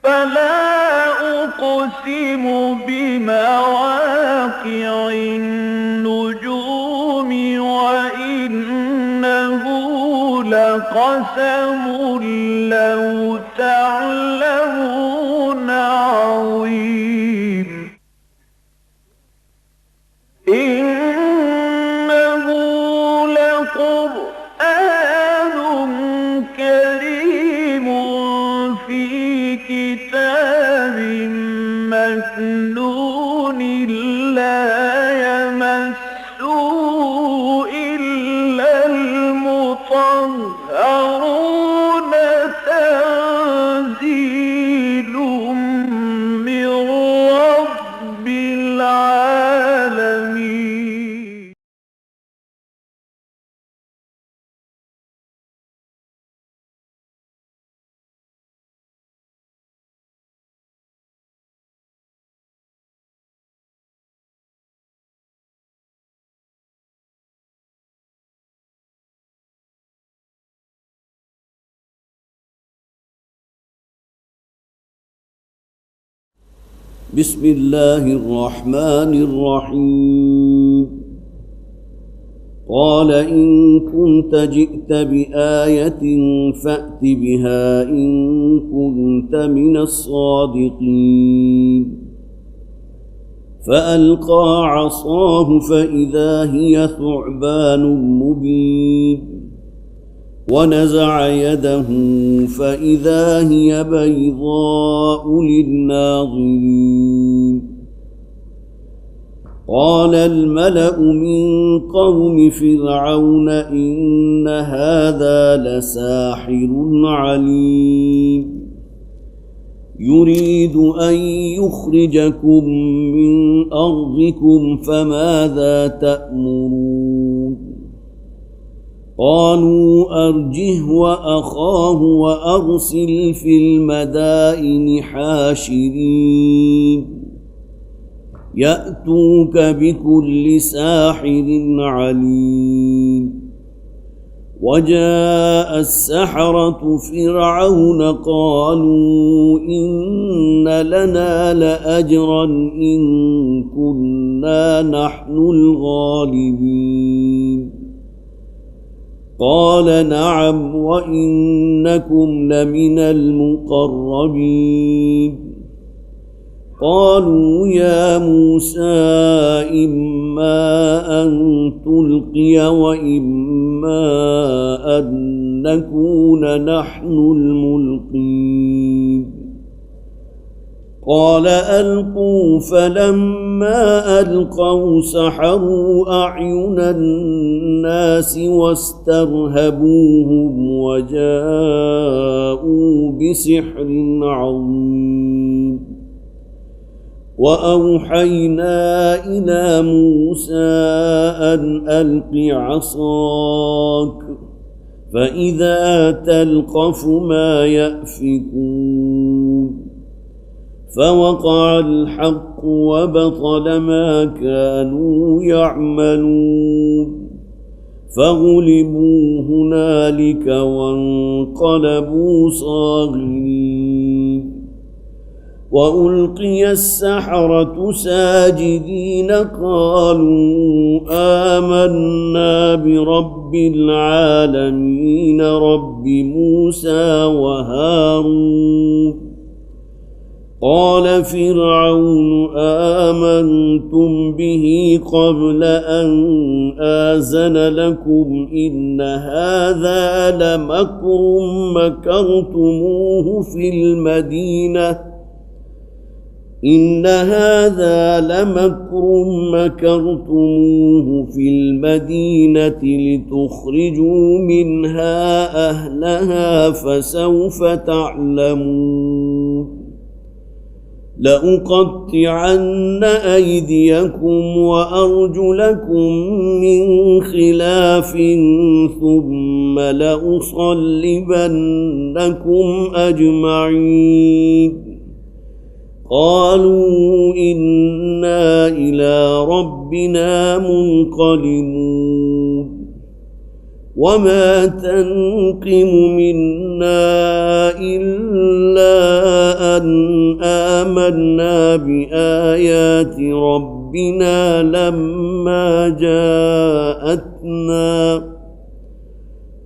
فلا أقسم بمواقع النجوم وإنه لقسم لو تعلمون عظيم إنه لقرآن كريم في كتاب مكنون لا يمسه إلا المطهرون تنزيل من رب العالمين بسم الله الرحمن الرحيم قال إن كنت جئت بآية فأت بها إن كنت من الصادقين فألقى عصاه فإذا هي ثعبان مبين ونزع يده فإذا هي بيضاء للناظرين قال الملأ من قوم فرعون إن هذا لساحر عليم يريد أن يخرجكم من أرضكم فماذا تأمرون قالوا أرجه وأخاه وأرسل في المدائن حاشرين يأتوك بكل ساحر عليم وجاء السحرة فرعون قالوا إن لنا لأجرا إن كنا نحن الغالبين قال نعم وإنكم لمن المقربين قالوا يا موسى إما أن تلقي وإما أن نكون نحن الملقين قال ألقوا فلما ألقوا سحروا أعين الناس واسترهبوهم وجاءوا بسحر عظيم وأوحينا إلى موسى أن ألق عصاك فإذا تلقف ما يأفكون فوقع الحق وبطل ما كانوا يعملون فغلبوا هنالك وانقلبوا صاغرين وألقي السحرة ساجدين قالوا آمنا برب العالمين رب موسى وهارون قال فرعون آمنتم به قبل أن آذن لكم إن هذا لمكر مكرتموه في المدينة لتخرجوا منها أهلها فسوف تعلمون لأقطعن أيديكم وأرجلكم من خلاف ثم لأصلبنكم أجمعين قالوا إنا إلى ربنا منقلبون وما تنقم منا إلا أن آمنا بآيات ربنا لما جاءتنا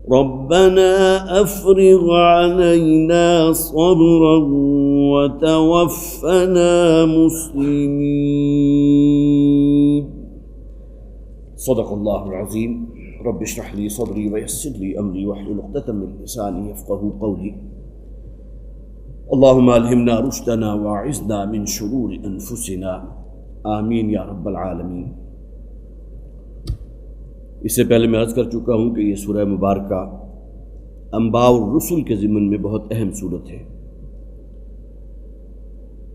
ربنا أفرغ علينا صبرا وتوفنا مسلمين. صدق الله العظيم. رب اشرح لي صدري ويسر لي أمري واحلل عقدة من لساني يفقهوا قولي. اللهم ألهمنا رشدنا واعذنا من شرور أنفسنا آمین یا رب العالمین. اس سے پہلے میں عرض کر چکا ہوں کہ یہ سورہ مبارکہ انباء الرسل کے ضمن میں بہت اہم صورت ہے.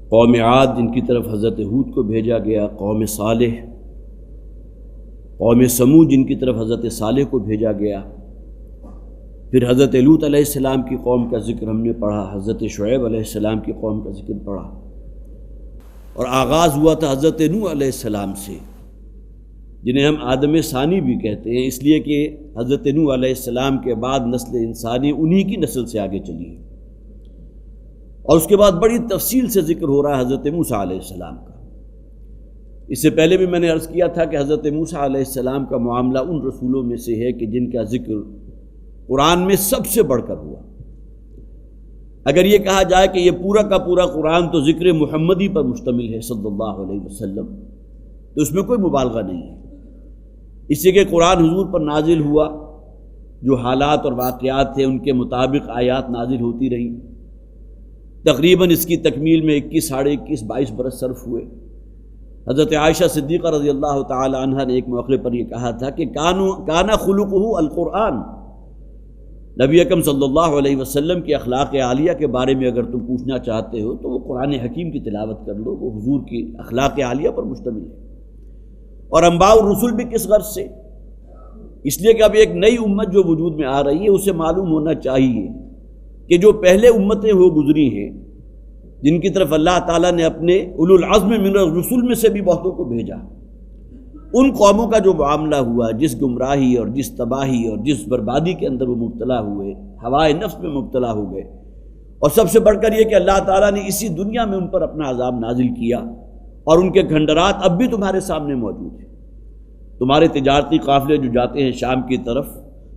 قوم عاد جن کی طرف حضرت ہود کو بھیجا گیا، قوم صالح، قوم سمود جن کی طرف حضرت صالح کو بھیجا گیا، پھر حضرت لوط علیہ السلام کی قوم کا ذکر ہم نے پڑھا، حضرت شعیب علیہ السلام کی قوم کا ذکر پڑھا، اور آغاز ہوا تھا حضرت نوح علیہ السلام سے، جنہیں ہم آدم ثانی بھی کہتے ہیں، اس لیے کہ حضرت نوح علیہ السلام کے بعد نسل انسانی انہی کی نسل سے آگے چلی ہے. اور اس کے بعد بڑی تفصیل سے ذکر ہو رہا ہے حضرت موسیٰ علیہ السلام کا. اس سے پہلے بھی میں نے عرض کیا تھا کہ حضرت موسیٰ علیہ السلام کا معاملہ ان رسولوں میں سے ہے کہ جن کا ذکر قرآن میں سب سے بڑھ کر ہوا. اگر یہ کہا جائے کہ یہ پورا کا پورا قرآن تو ذکر محمدی پر مشتمل ہے صلی اللہ علیہ وسلم، تو اس میں کوئی مبالغہ نہیں ہے. اس لیے کہ قرآن حضور پر نازل ہوا، جو حالات اور واقعات تھے ان کے مطابق آیات نازل ہوتی رہیں. تقریباً اس کی تکمیل میں 21 ساڑھے 21 22 برس صرف ہوئے. حضرت عائشہ صدیقہ رضی اللہ تعالی عنہ نے ایک موقع پر یہ کہا تھا کہ کانا خلقہ القرآن. نبی اکرم صلی اللہ علیہ وسلم کے اخلاق عالیہ کے بارے میں اگر تم پوچھنا چاہتے ہو تو وہ قرآن حکیم کی تلاوت کر لو، وہ حضور کی اخلاق عالیہ پر مشتمل ہے. اور انباء الرسل بھی کس غرض سے؟ اس لیے کہ اب ایک نئی امت جو وجود میں آ رہی ہے اسے معلوم ہونا چاہیے کہ جو پہلے امتیں ہو گزری ہیں، جن کی طرف اللہ تعالیٰ نے اپنے اولو العزم من الرسل میں سے بھی بہتوں کو بھیجا، ان قوموں کا جو معاملہ ہوا، جس گمراہی اور جس تباہی اور جس بربادی کے اندر وہ مبتلا ہوئے، ہوائے نفس میں مبتلا ہو گئے، اور سب سے بڑھ کر یہ کہ اللہ تعالیٰ نے اسی دنیا میں ان پر اپنا عذاب نازل کیا، اور ان کے کھنڈرات اب بھی تمہارے سامنے موجود ہیں. تمہارے تجارتی قافلے جو جاتے ہیں شام کی طرف،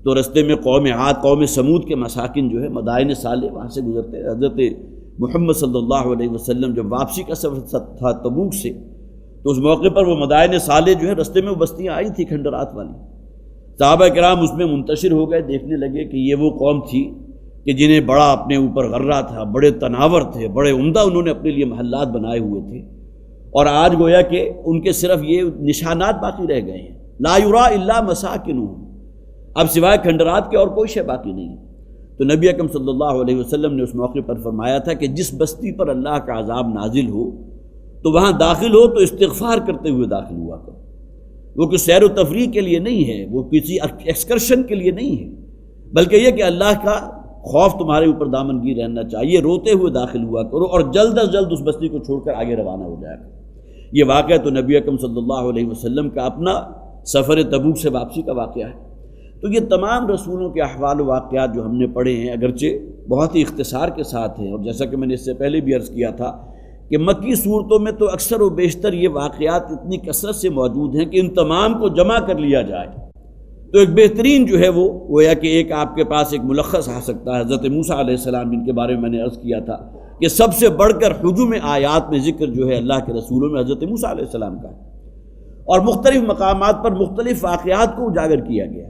تو رستے میں قوم عاد، قوم سمود کے مساکن جو ہے مدائن صالح وہاں سے گزرتے ہیں. حضرت محمد صلی اللہ علیہ وسلم جب واپسی کا سفر تھا تبوک سے، تو اس موقع پر وہ مدائن صالح جو ہے رستے میں وہ بستیاں آئی تھیں کھنڈرات والی. صحابہ کرام اس میں منتشر ہو گئے، دیکھنے لگے کہ یہ وہ قوم تھی کہ جنہیں بڑا اپنے اوپر غرہ تھا، بڑے تناور تھے، بڑے عمدہ انہوں نے اپنے لیے محلات بنائے ہوئے تھے، اور آج گویا کہ ان کے صرف یہ نشانات باقی رہ گئے ہیں. لا یرا الا مساکنہم، اب سوائے کھنڈرات کے اور کوئی شے باقی نہیں. تو نبی اکرم صلی اللہ علیہ وسلم نے اس موقع پر فرمایا تھا کہ جس بستی پر اللہ کا عذاب نازل ہو تو وہاں داخل ہو تو استغفار کرتے ہوئے داخل ہوا کرو. وہ کوئی سیر و تفریح کے لیے نہیں ہے، وہ کسی ایکسکرشن کے لیے نہیں ہے، بلکہ یہ کہ اللہ کا خوف تمہارے اوپر دامنگیر رہنا چاہیے. روتے ہوئے داخل ہوا کرو اور جلد از جلد اس بستی کو چھوڑ کر آگے روانہ ہو جایا کرو. یہ واقعہ تو نبی اکرم صلی اللہ علیہ وسلم کا اپنا سفر تبوک سے واپسی کا واقعہ ہے. تو یہ تمام رسولوں کے احوال و واقعات جو ہم نے پڑھے ہیں، اگرچہ بہت ہی اختصار کے ساتھ ہیں، اور جیسا کہ میں نے اس سے پہلے بھی عرض کیا تھا کہ مکی صورتوں میں تو اکثر و بیشتر یہ واقعات اتنی کثرت سے موجود ہیں کہ ان تمام کو جمع کر لیا جائے تو ایک بہترین جو ہے وہ گویا کہ ایک آپ کے پاس ایک ملخص آ سکتا ہے. حضرت موسیٰ علیہ السلام جن کے بارے میں میں نے عرض کیا تھا کہ سب سے بڑھ کر حجم آیات میں ذکر جو ہے اللہ کے رسولوں میں حضرت موسیٰ علیہ السلام کا ہے، اور مختلف مقامات پر مختلف واقعات کو اجاگر کیا گیا.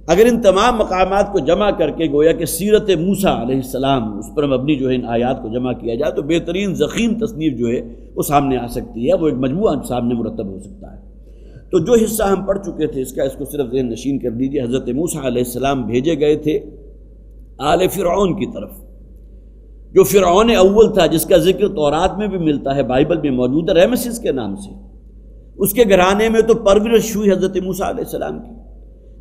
اگر ان تمام مقامات کو جمع کر کے گویا کہ سیرت موسیٰ علیہ السلام اس پر مبنی جو ہے ان آیات کو جمع کیا جائے تو بہترین ضخیم تصنیف جو ہے وہ سامنے آ سکتی ہے، وہ ایک مجموعہ سامنے مرتب ہو سکتا ہے. تو جو حصہ ہم پڑھ چکے تھے اس کو صرف ذہن نشین کر دیجئے. حضرت موسیٰ علیہ السلام بھیجے گئے تھے آل فرعون کی طرف، جو فرعون اول تھا جس کا ذکر تورات میں بھی ملتا ہے، بائبل میں موجود ہے، ریمسس کے نام سے. اس کے گھرانے میں تو پرورش ہوئی حضرت موسیٰ علیہ السلام کی،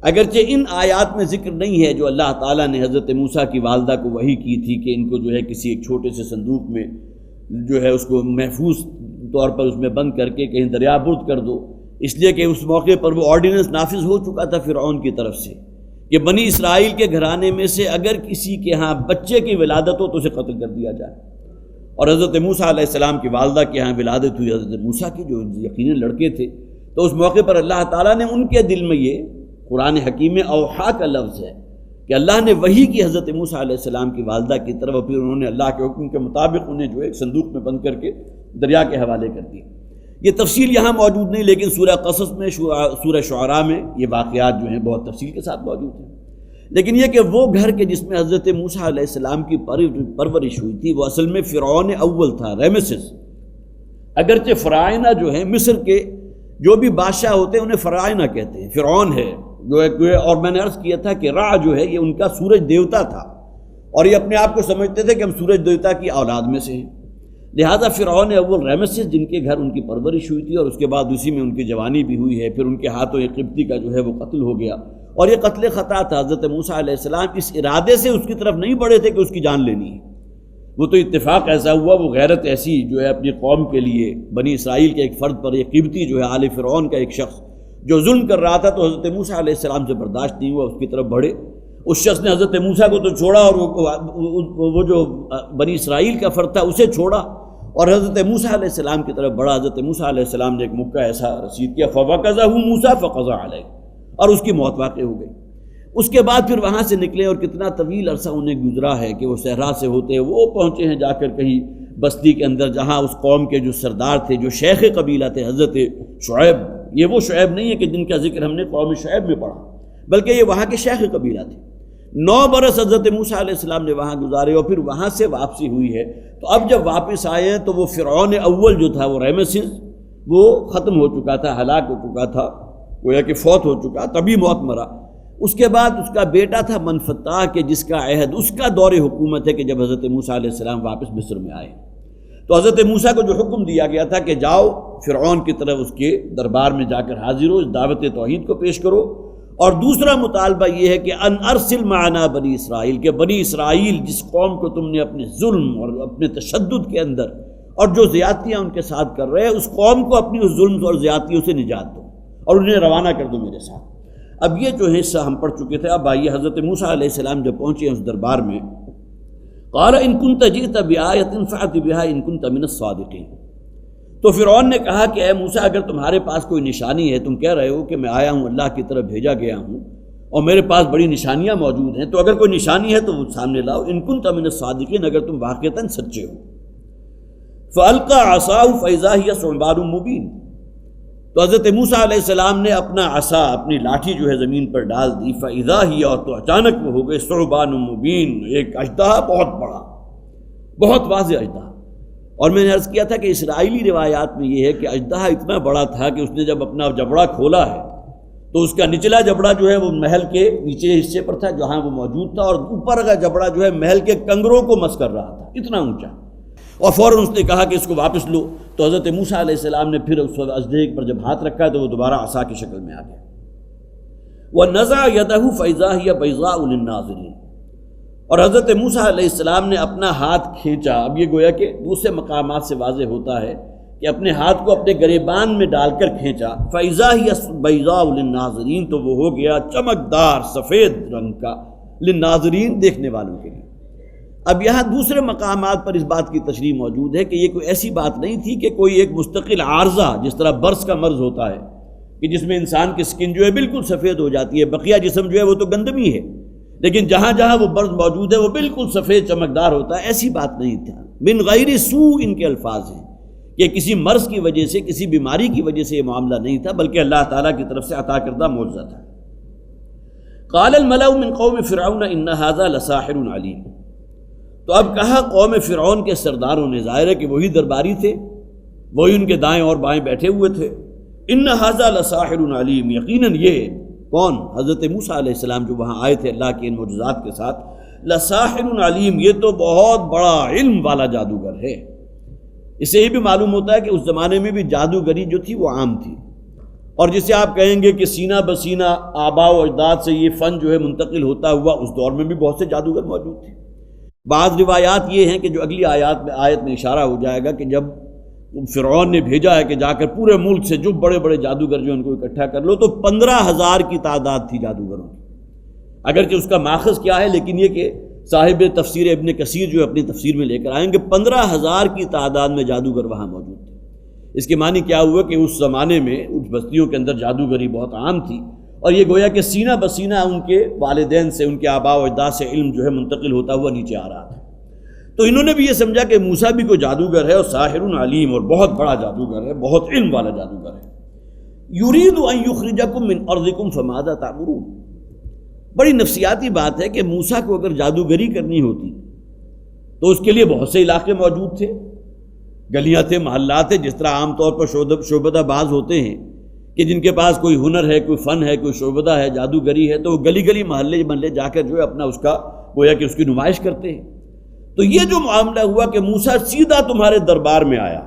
اگرچہ ان آیات میں ذکر نہیں ہے جو اللہ تعالیٰ نے حضرت موسیٰ کی والدہ کو وحی کی تھی کہ ان کو جو ہے کسی ایک چھوٹے سے صندوق میں جو ہے اس کو محفوظ طور پر اس میں بند کر کے کہیں دریا برد کر دو، اس لیے کہ اس موقع پر وہ آرڈیننس نافذ ہو چکا تھا فرعون کی طرف سے کہ بنی اسرائیل کے گھرانے میں سے اگر کسی کے ہاں بچے کی ولادت ہو تو اسے قتل کر دیا جائے. اور حضرت موسیٰ علیہ السلام کی والدہ کے ہاں ولادت ہوئی حضرت موسیٰ کی جو یقیناً لڑکے تھے. تو اس موقع پر اللہ تعالیٰ نے ان کے دل میں یہ قرآن حکیم میں اوحا کا لفظ ہے کہ اللہ نے وحی کی حضرت موسیٰ علیہ السلام کی والدہ کی طرف، اور پھر انہوں نے اللہ کے حکم کے مطابق انہیں جو ایک صندوق میں بند کر کے دریا کے حوالے کر دیا. یہ تفصیل یہاں موجود نہیں، لیکن سورہ قصص میں، سورہ شعراء میں یہ واقعات جو ہیں بہت تفصیل کے ساتھ موجود ہیں. لیکن یہ کہ وہ گھر کے جس میں حضرت موسیٰ علیہ السلام کی پرورش ہوئی تھی وہ اصل میں فرعون اول تھا، ریمسس. اگرچہ فرعونہ جو ہیں مصر کے جو بھی بادشاہ ہوتے ہیں انہیں فرعونہ کہتے ہیں. فرعون ہے جو ایک، اور میں نے عرض کیا تھا کہ را جو ہے یہ ان کا سورج دیوتا تھا، اور یہ اپنے آپ کو سمجھتے تھے کہ ہم سورج دیوتا کی اولاد میں سے ہیں. لہذا فرعون اول ریمسس جن کے گھر ان کی پرورش ہوئی تھی، اور اس کے بعد اسی میں ان کی جوانی بھی ہوئی ہے، پھر ان کے ہاتھوں ایک قبطی کا جو ہے وہ قتل ہو گیا، اور یہ قتل خطا تھا. حضرت موسیٰ علیہ السلام اس ارادے سے اس کی طرف نہیں بڑھے تھے کہ اس کی جان لینی ہے. وہ تو اتفاق ایسا ہوا، وہ غیرت ایسی جو ہے اپنی قوم کے لیے بنی اسرائیل کے ایک فرد پر، یہ قبطی جو ہے آل فرعون کا ایک شخص جو ظلم کر رہا تھا، تو حضرت موسیٰ علیہ السلام سے برداشت نہیں ہوا، اس کی طرف بڑھے. اس شخص نے حضرت موسیٰ کو تو چھوڑا، اور وہ جو بنی اسرائیل کا فرد تھا اسے چھوڑا، اور حضرت موسیٰ علیہ السلام کی طرف بڑھا. حضرت موسیٰ علیہ السلام نے ایک مکہ ایسا رسید کیا، فَوَقَذَهُ مُوسَىٰ فَقَضَىٰ عَلَيْهِ، اور اس کی موت واقع ہو گئی. اس کے بعد پھر وہاں سے نکلے، اور کتنا طویل عرصہ انہیں گزرا ہے کہ وہ صحرا سے ہوتے وہ پہنچے ہیں جا کر کہیں بستی کے اندر، جہاں اس قوم کے جو سردار تھے، جو شیخ قبیلہ تھے، حضرت شعیب. یہ وہ شعیب نہیں ہے کہ جن کا ذکر ہم نے قوم شعیب میں پڑھا، بلکہ یہ وہاں کے شیخ قبیلہ تھے. 9 برس حضرت موسیٰ علیہ السلام نے وہاں گزارے، اور پھر وہاں سے واپسی ہوئی ہے. تو اب جب واپس آئے ہیں تو وہ فرعون اول جو تھا، وہ ریمسس، وہ ختم ہو چکا تھا، ہلاک ہو چکا تھا، گویا کہ فوت ہو چکا، تبھی موت مرا. اس کے بعد اس کا بیٹا تھا منفتح، کہ جس کا عہد اس کا دور حکومت ہے کہ جب حضرت موسیٰ علیہ السلام واپس مصر میں آئے. تو حضرت موسیٰ کو جو حکم دیا گیا تھا کہ جاؤ فرعون کی طرف، اس کے دربار میں جا کر حاضر ہو، اس دعوت توحید کو پیش کرو. اور دوسرا مطالبہ یہ ہے کہ ان ارسل معنا بنی اسرائیل، کہ بنی اسرائیل جس قوم کو تم نے اپنے ظلم اور اپنے تشدد کے اندر اور جو زیادتیاں ان کے ساتھ کر رہے ہیں، اس قوم کو اپنی اس ظلم اور زیادتیوں سے نجات دو اور انہیں روانہ کر دو میرے ساتھ. اب یہ جو حصہ ہم پڑھ چکے تھے. اب آئیے حضرت موسیٰ علیہ السلام جب پہنچے اس دربار میں، قال ان كنت جئت بآية فأت بها ان كنت من الصادقين. تو فرعون نے کہا کہ اے موسیٰ، اگر تمہارے پاس کوئی نشانی ہے، تم کہہ رہے ہو کہ میں آیا ہوں، اللہ کی طرف بھیجا گیا ہوں اور میرے پاس بڑی نشانیاں موجود ہیں، تو اگر کوئی نشانی ہے تو وہ سامنے لاؤ. ان كنت من الصادقين، اگر تم واقعتاً سچے ہو. فألقى عصاه فإذا هي ثعبان مبين. تو حضرت موسیٰ علیہ السلام نے اپنا عصا، اپنی لاٹھی جو ہے زمین پر ڈال دی. فإذا هي، اور تو اچانک وہ ہو گئے ثعبان مبین، ایک اژدہا بہت بڑا، بہت واضح اژدہا. اور میں نے عرض کیا تھا کہ اسرائیلی روایات میں یہ ہے کہ اژدہا اتنا بڑا تھا کہ اس نے جب اپنا جبڑا کھولا ہے تو اس کا نچلا جبڑا جو ہے وہ محل کے نیچے حصے پر تھا جہاں وہ موجود تھا، اور اوپر کا جبڑا جو ہے محل کے کنگروں کو مس کر رہا تھا، اتنا اونچا. اور فوراً اس نے کہا کہ اس کو واپس لو. تو حضرت موسیٰ علیہ السلام نے پھر اس اژدہے پر جب ہاتھ رکھا تو وہ دوبارہ عصا کی شکل میں آ گیا. وَنَزَعَ يَدَهُ فَإِذَا هِيَ بَيْضَاءُ لِلنَّاظِرِينَ. اور حضرت موسیٰ علیہ السلام نے اپنا ہاتھ کھینچا. اب یہ گویا کہ دوسرے مقامات سے واضح ہوتا ہے کہ اپنے ہاتھ کو اپنے گریبان میں ڈال کر کھینچا. فَإِذَا هِيَ بَيْضَاءُ لِلنَّاظِرِينَ، تو وہ ہو گیا چمکدار سفید رنگ کا، للناظرین، دیکھنے والوں کے لیے. اب یہاں دوسرے مقامات پر اس بات کی تشریح موجود ہے کہ یہ کوئی ایسی بات نہیں تھی کہ کوئی ایک مستقل عارضہ، جس طرح برس کا مرض ہوتا ہے کہ جس میں انسان کی سکن جو ہے بالکل سفید ہو جاتی ہے، بقیہ جسم جو ہے وہ تو گندمی ہے، لیکن جہاں جہاں وہ برس موجود ہے وہ بالکل سفید چمکدار ہوتا ہے. ایسی بات نہیں تھا. من غیر سوء ان کے الفاظ ہیں کہ کسی مرض کی وجہ سے، کسی بیماری کی وجہ سے یہ معاملہ نہیں تھا، بلکہ اللہ تعالیٰ کی طرف سے عطا کردہ معجزہ تھا. قال الملأ من قوم فرعون ان هذا لساحر علیم. تو اب کہا قوم فرعون کے سرداروں نے، ظاہر ہے کہ وہی درباری تھے، وہی ان کے دائیں اور بائیں بیٹھے ہوئے تھے، ان ھذا لساحر علیم، یقیناً یہ کون؟ حضرت موسیٰ علیہ السلام جو وہاں آئے تھے اللہ کے ان معجزات کے ساتھ. لساحر علیم، یہ تو بہت بڑا علم والا جادوگر ہے. اس سے یہ بھی معلوم ہوتا ہے کہ اس زمانے میں بھی جادوگری جو تھی وہ عام تھی، اور جسے آپ کہیں گے کہ سینہ بسینہ آباء و اجداد سے یہ فن جو ہے منتقل ہوتا ہوا، اس دور میں بھی بہت سے جادوگر موجود تھے. بعض روایات یہ ہیں کہ جو اگلی آیت میں اشارہ ہو جائے گا کہ جب فرعون نے بھیجا ہے کہ جا کر پورے ملک سے جو بڑے بڑے جادوگر جو ان کو اکٹھا کر لو، تو 15,000 کی تعداد تھی جادوگروں کی. اگرچہ اس کا ماخذ کیا ہے، لیکن یہ کہ صاحب تفسیر ابن کثیر جو اپنی تفسیر میں لے کر آئیں گے 15,000 کی تعداد میں جادوگر وہاں موجود تھے۔ اس کے معنی کیا ہوا کہ اس زمانے میں اس بستیوں کے اندر جادوگری بہت عام تھی، اور یہ گویا کہ سینہ بسینہ ان کے والدین سے، ان کے آباء و اجداد سے علم جو ہے منتقل ہوتا ہوا نیچے آ رہا تھا۔ تو انہوں نے بھی یہ سمجھا کہ موسیٰ بھی کوئی جادوگر ہے، اور ساحر علیم، اور بہت بڑا جادوگر ہے، بہت علم والا جادوگر ہے۔ یرید ان یخرجکم من ارضکم فماذا تأمرون۔ بڑی نفسیاتی بات ہے کہ موسیٰ کو اگر جادوگری کرنی ہوتی تو اس کے لیے بہت سے علاقے موجود تھے، گلیاں تھے، محلات تھے، جس طرح عام طور پر شعبدہ باز ہوتے ہیں کہ جن کے پاس کوئی ہنر ہے، کوئی فن ہے، کوئی شعبدہ ہے، جادوگری ہے، تو وہ گلی گلی محلے محلے جا کر جو ہے اپنا اس کا گویا کہ اس کی نمائش کرتے ہیں۔ تو یہ جو معاملہ ہوا کہ موسیٰ سیدھا تمہارے دربار میں آیا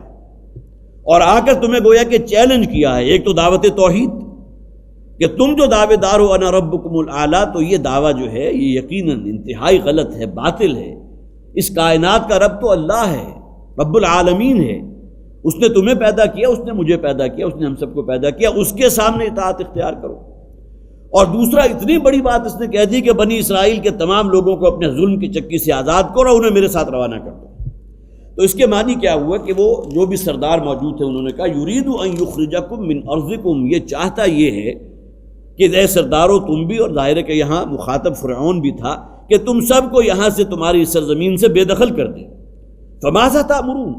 اور آ کر تمہیں گویا کہ چیلنج کیا ہے۔ ایک تو دعوت توحید کہ تم جو دعوے دار ہو انا ربکم الاعلیٰ، تو یہ دعویٰ جو ہے یہ یقیناً انتہائی غلط ہے، باطل ہے۔ اس کائنات کا رب تو اللہ ہے، رب العالمین ہے، اس نے تمہیں پیدا کیا، اس نے مجھے پیدا کیا، اس نے ہم سب کو پیدا کیا، اس کے سامنے اطاعت اختیار کرو۔ اور دوسرا اتنی بڑی بات اس نے کہہ دی کہ بنی اسرائیل کے تمام لوگوں کو اپنے ظلم کی چکی سے آزاد کرو اور انہیں میرے ساتھ روانہ کر دو۔ تو اس کے معنی کیا ہوا کہ وہ جو بھی سردار موجود تھے انہوں نے کہا یرید ان یخرجکم من ارضکم، یہ چاہتا یہ ہے کہ اے سردارو تم بھی، اور ظاہر ہے کہ یہاں مخاطب فرعون بھی تھا، کہ تم سب کو یہاں سے تمہاری سرزمین سے بے دخل کر دیں۔ فماذا تأمرون،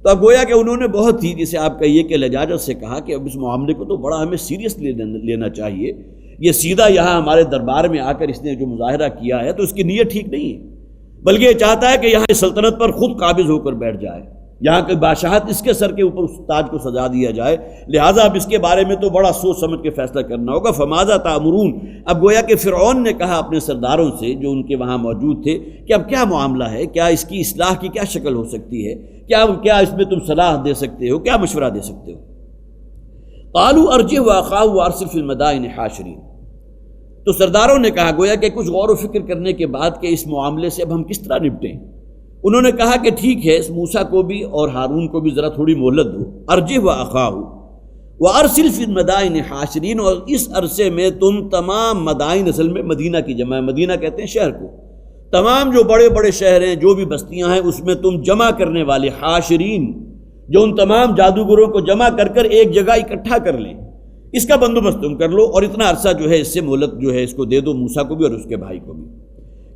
تو اب گویا کہ انہوں نے بہت ہی جسے آپ کہیے کہ لجاجت سے کہا کہ اب اس معاملے کو تو بڑا ہمیں سیریس لینا چاہیے، یہ سیدھا یہاں ہمارے دربار میں آ کر اس نے جو مظاہرہ کیا ہے تو اس کی نیت ٹھیک نہیں ہے، بلکہ یہ چاہتا ہے کہ یہاں اس سلطنت پر خود قابض ہو کر بیٹھ جائے، یہاں کی بادشاہت اس کے سر کے اوپر اس تاج کو سجا دیا جائے، لہٰذا اب اس کے بارے میں تو بڑا سوچ سمجھ کے فیصلہ کرنا ہوگا۔ فماذا تأمرون، اب گویا کہ فرعون نے کہا اپنے سرداروں سے جو ان کے وہاں موجود تھے کہ اب کیا معاملہ ہے، کیا اس کی اصلاح کی کیا شکل ہو سکتی ہے، کیا اس میں تم صلاح دے سکتے ہو، کیا مشورہ دے سکتے ہو؟ قالوا ارجع واخاه وارسل في المدائن حاشرین، تو سرداروں نے کہا گویا کہ کچھ غور و فکر کرنے کے بعد کہ اس معاملے سے اب ہم کس طرح نپٹیں، انہوں نے کہا کہ ٹھیک ہے، اس موسیٰ کو بھی اور ہارون کو بھی ذرا تھوڑی مہلت دو، ارجع واخاه وارسل في المدائن حاشرین، اور اس عرصے میں تم تمام مدائن، اصل میں مدینہ کی جمع ہے، مدینہ کہتے ہیں شہر کو، تمام جو بڑے بڑے شہر ہیں، جو بھی بستیاں ہیں، اس میں تم جمع کرنے والے حاشرین، جو ان تمام جادوگروں کو جمع کر کر ایک جگہ اکٹھا کر لیں، اس کا بندوبست تم کر لو، اور اتنا عرصہ جو ہے اس سے مہلت جو ہے اس کو دے دو، موسیٰ کو بھی اور اس کے بھائی کو بھی۔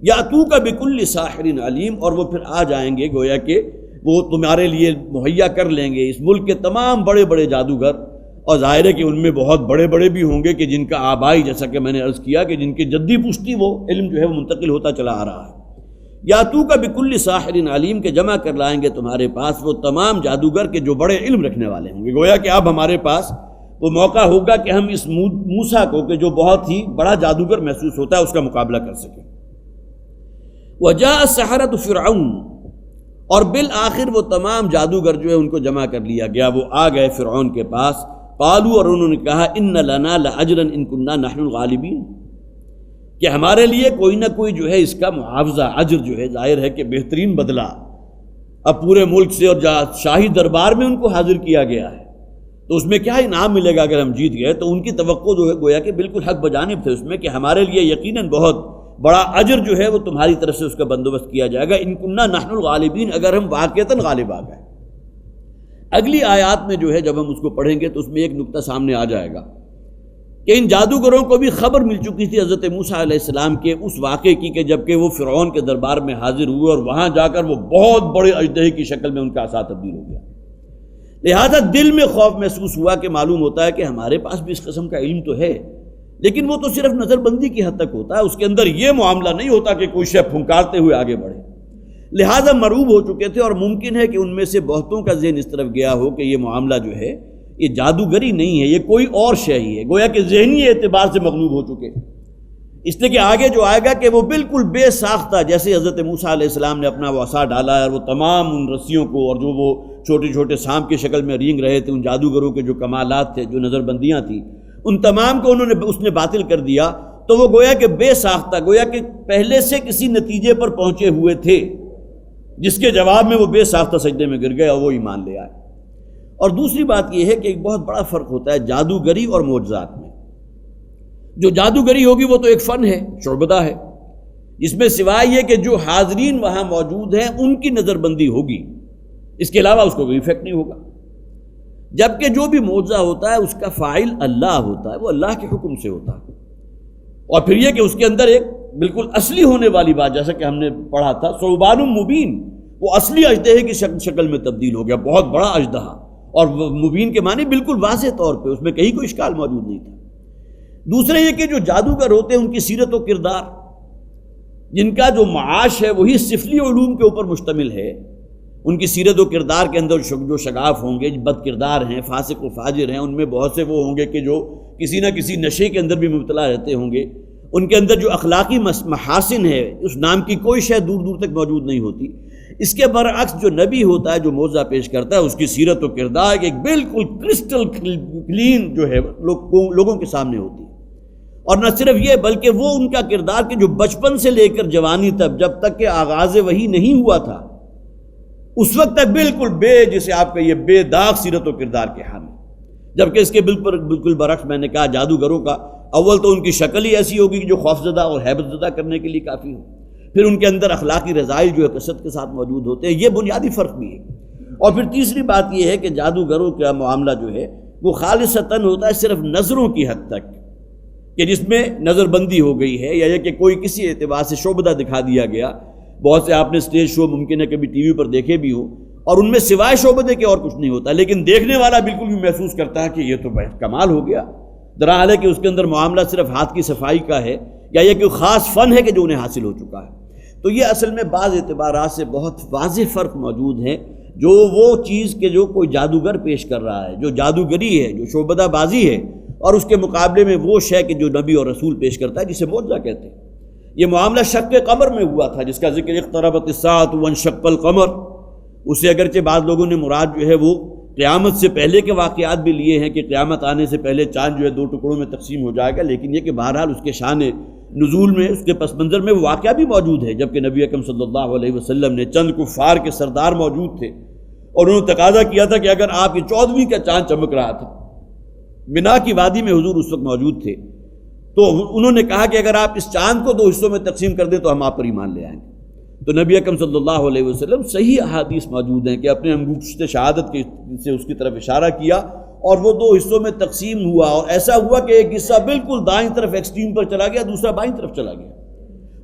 یاتوک بکل ساحر علیم، اور وہ پھر آ جائیں گے، گویا کہ وہ تمہارے لیے مہیا کر لیں گے اس ملک کے تمام بڑے بڑے جادوگر، اور ظاہر ہے کہ ان میں بہت بڑے بڑے بھی ہوں گے کہ جن کا آبائی، جیسا کہ میں نے عرض کیا کہ جن کی جدی پشتی وہ علم جو ہے وہ منتقل ہوتا چلا آ رہا ہے۔ یاتوک بکل ساحر علیم، کے جمع کر لائیں گے تمہارے پاس وہ تمام جادوگر کے جو بڑے علم رکھنے والے ہوں گے، گویا کہ اب ہمارے پاس وہ موقع ہوگا کہ ہم اس موسیٰ کو کہ جو بہت ہی بڑا جادوگر محسوس ہوتا ہے اس کا مقابلہ کر سکیں۔ وجاء السحرۃ فرعون، اور بالآخر وہ تمام جادوگر جو ہے ان کو جمع کر لیا گیا، وہ آ گئے فرعون کے پاس۔ قالوا، اور انہوں نے کہا ان لنا لاجرا ان کنا نحن الغالبین، کہ ہمارے لیے کوئی نہ کوئی جو ہے اس کا معاوضہ، اجر جو ہے، ظاہر ہے کہ بہترین بدلہ اب پورے ملک سے اور شاہی دربار میں ان کو حاضر کیا گیا ہے، تو اس میں کیا انعام ملے گا اگر ہم جیت گئے؟ تو ان کی توقع جو ہے گویا کہ بالکل حق بجانب تھے اس میں کہ ہمارے لیے یقیناً بہت بڑا اجر جو ہے وہ تمہاری طرف سے اس کا بندوبست کیا جائے گا، ان کنا نحن الغالبین، اگر ہم واقعتاً غالب آ گئے۔ اگلی آیات میں جو ہے جب ہم اس کو پڑھیں گے تو اس میں ایک نقطہ سامنے آ جائے گا کہ ان جادوگروں کو بھی خبر مل چکی تھی حضرت موسیٰ علیہ السلام کے اس واقعے کی کہ جب کہ وہ فرعون کے دربار میں حاضر ہوئے اور وہاں جا کر وہ بہت بڑے اژدہے کی شکل میں ان کا عصا تبدیل ہو گیا، لہذا دل میں خوف محسوس ہوا کہ معلوم ہوتا ہے کہ ہمارے پاس بھی اس قسم کا علم تو ہے، لیکن وہ تو صرف نظر بندی کی حد تک ہوتا ہے، اس کے اندر یہ معاملہ نہیں ہوتا کہ کوئی شے پھنکارتے ہوئے آگے بڑھے، لہذا مرعوب ہو چکے تھے، اور ممکن ہے کہ ان میں سے بہتوں کا ذہن اس طرف گیا ہو کہ یہ معاملہ جو ہے یہ جادوگری نہیں ہے، یہ کوئی اور شے ہی ہے، گویا کہ ذہنی اعتبار سے مغلوب ہو چکے، اس لیے کہ آگے جو آئے گا کہ وہ بالکل بے ساختہ، جیسے حضرت موسیٰ علیہ السلام نے اپنا وہ عصا ڈالا ہے اور وہ تمام ان رسیوں کو اور جو وہ چھوٹے چھوٹے سانپ کی شکل میں رینگ رہے تھے، ان جادوگروں کے جو کمالات تھے، جو نظر بندیاں تھیں، ان تمام کو اس نے باطل کر دیا، تو وہ گویا کہ بے ساختہ، گویا کہ پہلے سے کسی نتیجے پر پہنچے ہوئے تھے، جس کے جواب میں وہ بے ساختہ سجدے میں گر گئے اور وہ ایمان لے آئے۔ اور دوسری بات یہ ہے کہ ایک بہت بڑا فرق ہوتا ہے جادوگری اور معجزات میں۔ جو جادوگری ہوگی وہ تو ایک فن ہے، شعبدہ ہے، جس میں سوائے یہ کہ جو حاضرین وہاں موجود ہیں ان کی نظر بندی ہوگی، اس کے علاوہ اس کو کوئی ایفیکٹ نہیں ہوگا۔ جبکہ جو بھی معجزہ ہوتا ہے اس کا فاعل اللہ ہوتا ہے، وہ اللہ کے حکم سے ہوتا ہے۔ اور پھر یہ کہ اس کے اندر ایک بالکل اصلی ہونے والی بات، جیسا کہ ہم نے پڑھا تھا ثعبان مبین، وہ اصلی اژدہے کی شکل میں تبدیل ہو گیا، بہت بڑا اژدہا، اور مبین کے معنی بالکل واضح طور پہ، اس میں کہیں کوئی اشکال موجود نہیں تھا۔ دوسرا یہ کہ جو جادوگر ہوتے ہیں ان کی سیرت و کردار، جن کا جو معاش ہے وہی سفلی علوم کے اوپر مشتمل ہے، ان کی سیرت و کردار کے اندر جو شگاف ہوں گے، بد کردار ہیں، فاسق و فاجر ہیں، ان میں بہت سے وہ ہوں گے کہ جو کسی نہ کسی نشے کے اندر بھی مبتلا رہتے ہوں گے، ان کے اندر جو اخلاقی محاسن ہے اس نام کی کوئی شے دور دور تک موجود نہیں ہوتی۔ اس کے برعکس جو نبی ہوتا ہے، جو معجزہ پیش کرتا ہے، اس کی سیرت و کردار ایک بالکل کرسٹل کلین جو ہے لوگوں کے سامنے ہوتی ہے۔ اور نہ صرف یہ بلکہ وہ ان کا کردار کہ جو بچپن سے لے کر جوانی تک، جب تک کہ آغاز وحی نہیں ہوا تھا، اس وقت تک بالکل جسے آپ کہیے بے داغ سیرت و کردار کے حامل۔ جبکہ اس کے بالکل برعکس میں نے کہا جادوگروں کا اول تو ان کی شکل ہی ایسی ہوگی کہ جو خوفزدہ اور ہیبت زدہ کرنے کے لیے کافی ہو، پھر ان کے اندر اخلاقی رذائل جو ہے کثرت کے ساتھ موجود ہوتے ہیں، یہ بنیادی فرق بھی ہے۔ اور پھر تیسری بات یہ ہے کہ جادوگروں کا معاملہ جو ہے وہ خالصتاً ہوتا ہے صرف نظروں کی حد تک، کہ جس میں نظر بندی ہو گئی ہے، یا یہ کہ کوئی کسی اعتبار سے شعبدہ دکھا دیا گیا۔ بہت سے آپ نے سٹیج شو ممکن ہے کبھی ٹی وی پر دیکھے بھی ہو، اور ان میں سوائے شعبدے کے اور کچھ نہیں ہوتا، لیکن دیکھنے والا بالکل بھی محسوس کرتا ہے کہ یہ تو بہت کمال ہو گیا، دراصل کہ اس کے اندر معاملہ صرف ہاتھ کی صفائی کا ہے، یا یہ کہ خاص فن ہے کہ جو انہیں حاصل ہو چکا ہے۔ تو یہ اصل میں بعض اعتبارات سے بہت واضح فرق موجود ہے، جو وہ چیز کہ جو کوئی جادوگر پیش کر رہا ہے، جو جادوگری ہے، جو شعبدہ بازی ہے، اور اس کے مقابلے میں وہ شے کہ جو نبی اور رسول پیش کرتا ہے، جسے معجزہ کہتے ہیں۔ یہ معاملہ شق قمر میں ہوا تھا، جس کا ذکر اقتربت الساعۃ وانشق القمر، اس سے اگرچہ بعض لوگوں نے مراد جو ہے وہ قیامت سے پہلے کے واقعات بھی لیے ہیں کہ قیامت آنے سے پہلے چاند جو ہے 2 ٹکڑوں میں تقسیم ہو جائے گا، لیکن یہ کہ بہرحال اس کے شان نزول میں، اس کے پس منظر میں وہ واقعہ بھی موجود ہے، جبکہ نبی اکرم صلی اللہ علیہ وسلم نے چند کفار کے سردار موجود تھے، اور انہوں نے تقاضا کیا تھا کہ اگر آپ کی 14ویں کا چاند چمک رہا تھا، منا کی وادی میں حضور اس وقت موجود تھے، تو انہوں نے کہا کہ اگر آپ اس چاند کو 2 حصوں میں تقسیم کر دیں تو ہم آپ پر ایمان لے آئیں گے۔ تو نبی اکرم صلی اللہ علیہ وسلم صحیح احادیث موجود ہیں کہ اپنے انگشت شہادت سے اس کی طرف اشارہ کیا، اور وہ 2 حصوں میں تقسیم ہوا، اور ایسا ہوا کہ ایک حصہ بالکل دائیں طرف ایکسٹریم پر چلا گیا، دوسرا بائیں طرف چلا گیا،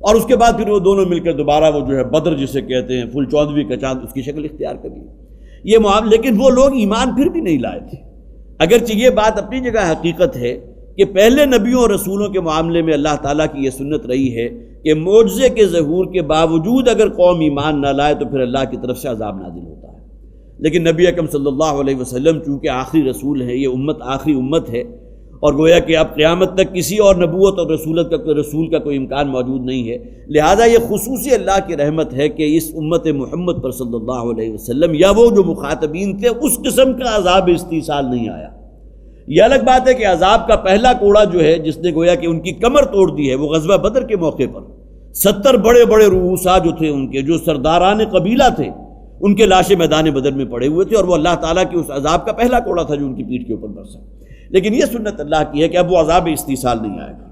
اور اس کے بعد پھر وہ دونوں مل کر دوبارہ وہ جو ہے بدر جسے کہتے ہیں فل 14ویں کا چاند، اس کی شکل اختیار کر لی۔ یہ معاملہ، لیکن وہ لوگ ایمان پھر بھی نہیں لائے تھے، اگرچہ یہ بات اپنی جگہ حقیقت ہے کہ پہلے نبیوں اور رسولوں کے معاملے میں اللہ تعالیٰ کی یہ سنت رہی ہے کہ معجزے کے ظہور کے باوجود اگر قوم ایمان نہ لائے تو پھر اللہ کی طرف سے عذاب نازل ہوتا ہے۔ لیکن نبی اکرم صلی اللہ علیہ وسلم چونکہ آخری رسول ہیں، یہ امت آخری امت ہے، اور گویا کہ اب قیامت تک کسی اور نبوت اور رسول کا کوئی امکان موجود نہیں ہے، لہذا یہ خصوصی اللہ کی رحمت ہے کہ اس امت محمد پر صلی اللہ علیہ وسلم یا وہ جو مخاطبین تھے اس قسم کا عذاب استیصال نہیں آیا۔ یہ الگ بات ہے کہ عذاب کا پہلا کوڑا جو ہے جس نے گویا کہ ان کی کمر توڑ دی ہے، وہ غزوہ بدر کے موقع پر 70 بڑے بڑے رؤوسا جو تھے، ان کے جو سرداران قبیلہ تھے، ان کے لاشیں میدان بدر میں پڑے ہوئے تھے، اور وہ اللہ تعالیٰ کے اس عذاب کا پہلا کوڑا تھا جو ان کی پیٹھ کے اوپر برسا۔ لیکن یہ سنت اللہ کی ہے کہ اب وہ عذاب استیصال نہیں آئے گا۔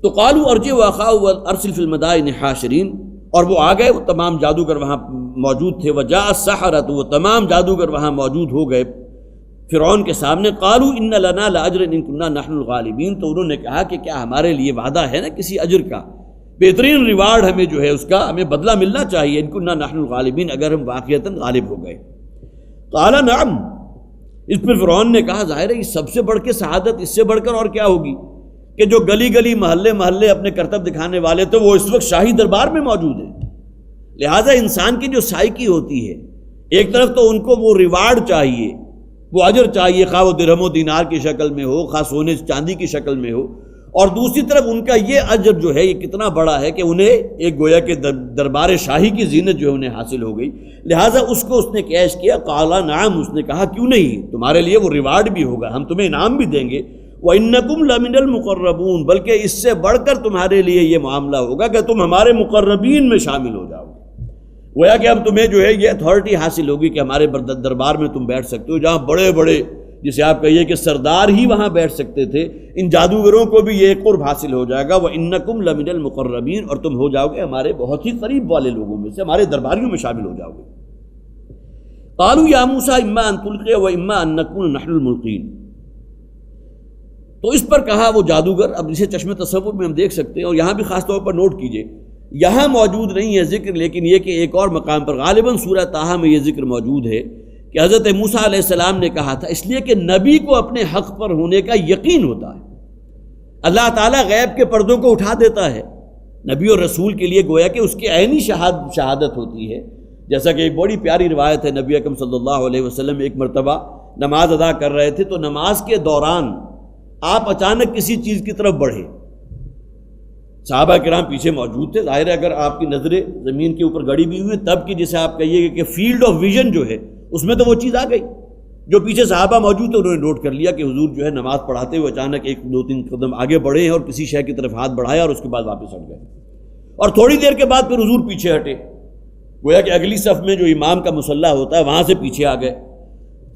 تو قالوا ارجع واخاه وارسل في المدائن حاشرین، اور وہ آ گئے، وہ تمام جادوگر وہاں موجود تھے، وجاء السحرۃ، وہ تمام جادوگر وہاں موجود ہو گئے فرعون کے سامنے۔ قالوا ان لنا لاجرا ان كنا نحن الغالبین، تو انہوں نے کہا کہ کیا ہمارے لیے وعدہ ہے نا کسی اجر کا، بہترین ریوارڈ ہمیں جو ہے اس کا ہمیں بدلہ ملنا چاہیے، ان كنا نحن الغالبین، اگر ہم واقعتاً غالب ہو گئے۔ قال نعم، اس پر فرعون نے کہا ظاہر ہے یہ سب سے بڑھ کے سعادت، اس سے بڑھ کر اور کیا ہوگی کہ جو گلی گلی محلے محلے اپنے کرتب دکھانے والے تھے وہ اس وقت شاہی دربار میں موجود ہیں۔ لہٰذا انسان کی جو سائیکی ہوتی ہے، ایک طرف تو ان کو وہ ریوارڈ چاہیے، وہ اجر چاہیے، خواہ وہ درہم و دینار کی شکل میں ہو، خواہ سونے چاندی کی شکل میں ہو، اور دوسری طرف ان کا یہ اجر جو ہے یہ کتنا بڑا ہے کہ انہیں ایک گویا کہ دربار شاہی کی زینت جو ہے انہیں حاصل ہو گئی۔ لہٰذا اس کو اس نے کیش کیا، قال نعم، اس نے کہا کیوں نہیں، تمہارے لیے وہ ریوارڈ بھی ہوگا، ہم تمہیں انعام بھی دیں گے، وَإِنَّكُمْ لَمِنَ الْمُقَرَّبُونَ، بلکہ اس سے بڑھ کر تمہارے لیے یہ معاملہ ہوگا کہ تم ہمارے مقربین میں شامل ہو جاؤ گے۔ گویا کہ اب تمہیں جو ہے یہ اتھارٹی حاصل ہوگی کہ ہمارے دربار میں تم بیٹھ سکتے ہو، جہاں بڑے بڑے جسے آپ کہیے کہ سردار ہی وہاں بیٹھ سکتے تھے، ان جادوگروں کو بھی یہ قرب حاصل ہو جائے گا، وَإِنَّكُمْ لَمِنَ الْمُقَرَّبِينَ، اور تم ہو جاؤ گے ہمارے بہت ہی قریب والے لوگوں میں سے، ہمارے درباریوں میں شامل ہو جاؤ گے۔ قالوا یا موسیٰ اما ان تلقی و اما ان نکون نحن الملقین، تو اس پر کہا وہ جادوگر، اب جسے چشم تصور میں ہم دیکھ سکتے ہیں، اور یہاں بھی خاص طور پر نوٹ کیجئے، یہاں موجود نہیں ہے ذکر، لیکن یہ کہ ایک اور مقام پر غالباً سورہ طٰہٰ میں یہ ذکر موجود ہے کہ حضرت موسیٰ علیہ السلام نے کہا تھا، اس لیے کہ نبی کو اپنے حق پر ہونے کا یقین ہوتا ہے۔ اللہ تعالیٰ غیب کے پردوں کو اٹھا دیتا ہے، نبی اور رسول کے لیے گویا کہ اس کی عینی شہادت ہوتی ہے، جیسا کہ ایک بڑی پیاری روایت ہے، نبی اکرم صلی اللہ علیہ وسلم ایک مرتبہ نماز ادا کر رہے تھے، تو نماز کے دوران آپ اچانک کسی چیز کی طرف بڑھے، صحابہ کرام پیچھے موجود تھے، ظاہر ہے اگر آپ کی نظریں زمین کے اوپر گڑی بھی ہوئی تب کی جسے آپ کہیے کہ فیلڈ آف ویژن جو ہے اس میں تو وہ چیز آ گئی، جو پیچھے صحابہ موجود تھے انہوں نے نوٹ کر لیا کہ حضور جو ہے نماز پڑھاتے ہوئے اچانک ایک دو تین قدم آگے بڑھے ہیں اور کسی شے کی طرف ہاتھ بڑھایا اور اس کے بعد واپس ہٹ گئے، اور تھوڑی دیر کے بعد پھر حضور پیچھے ہٹے، گویا کہ اگلی صف میں جو امام کا مصلی ہوتا ہے وہاں سے پیچھے آ گئے۔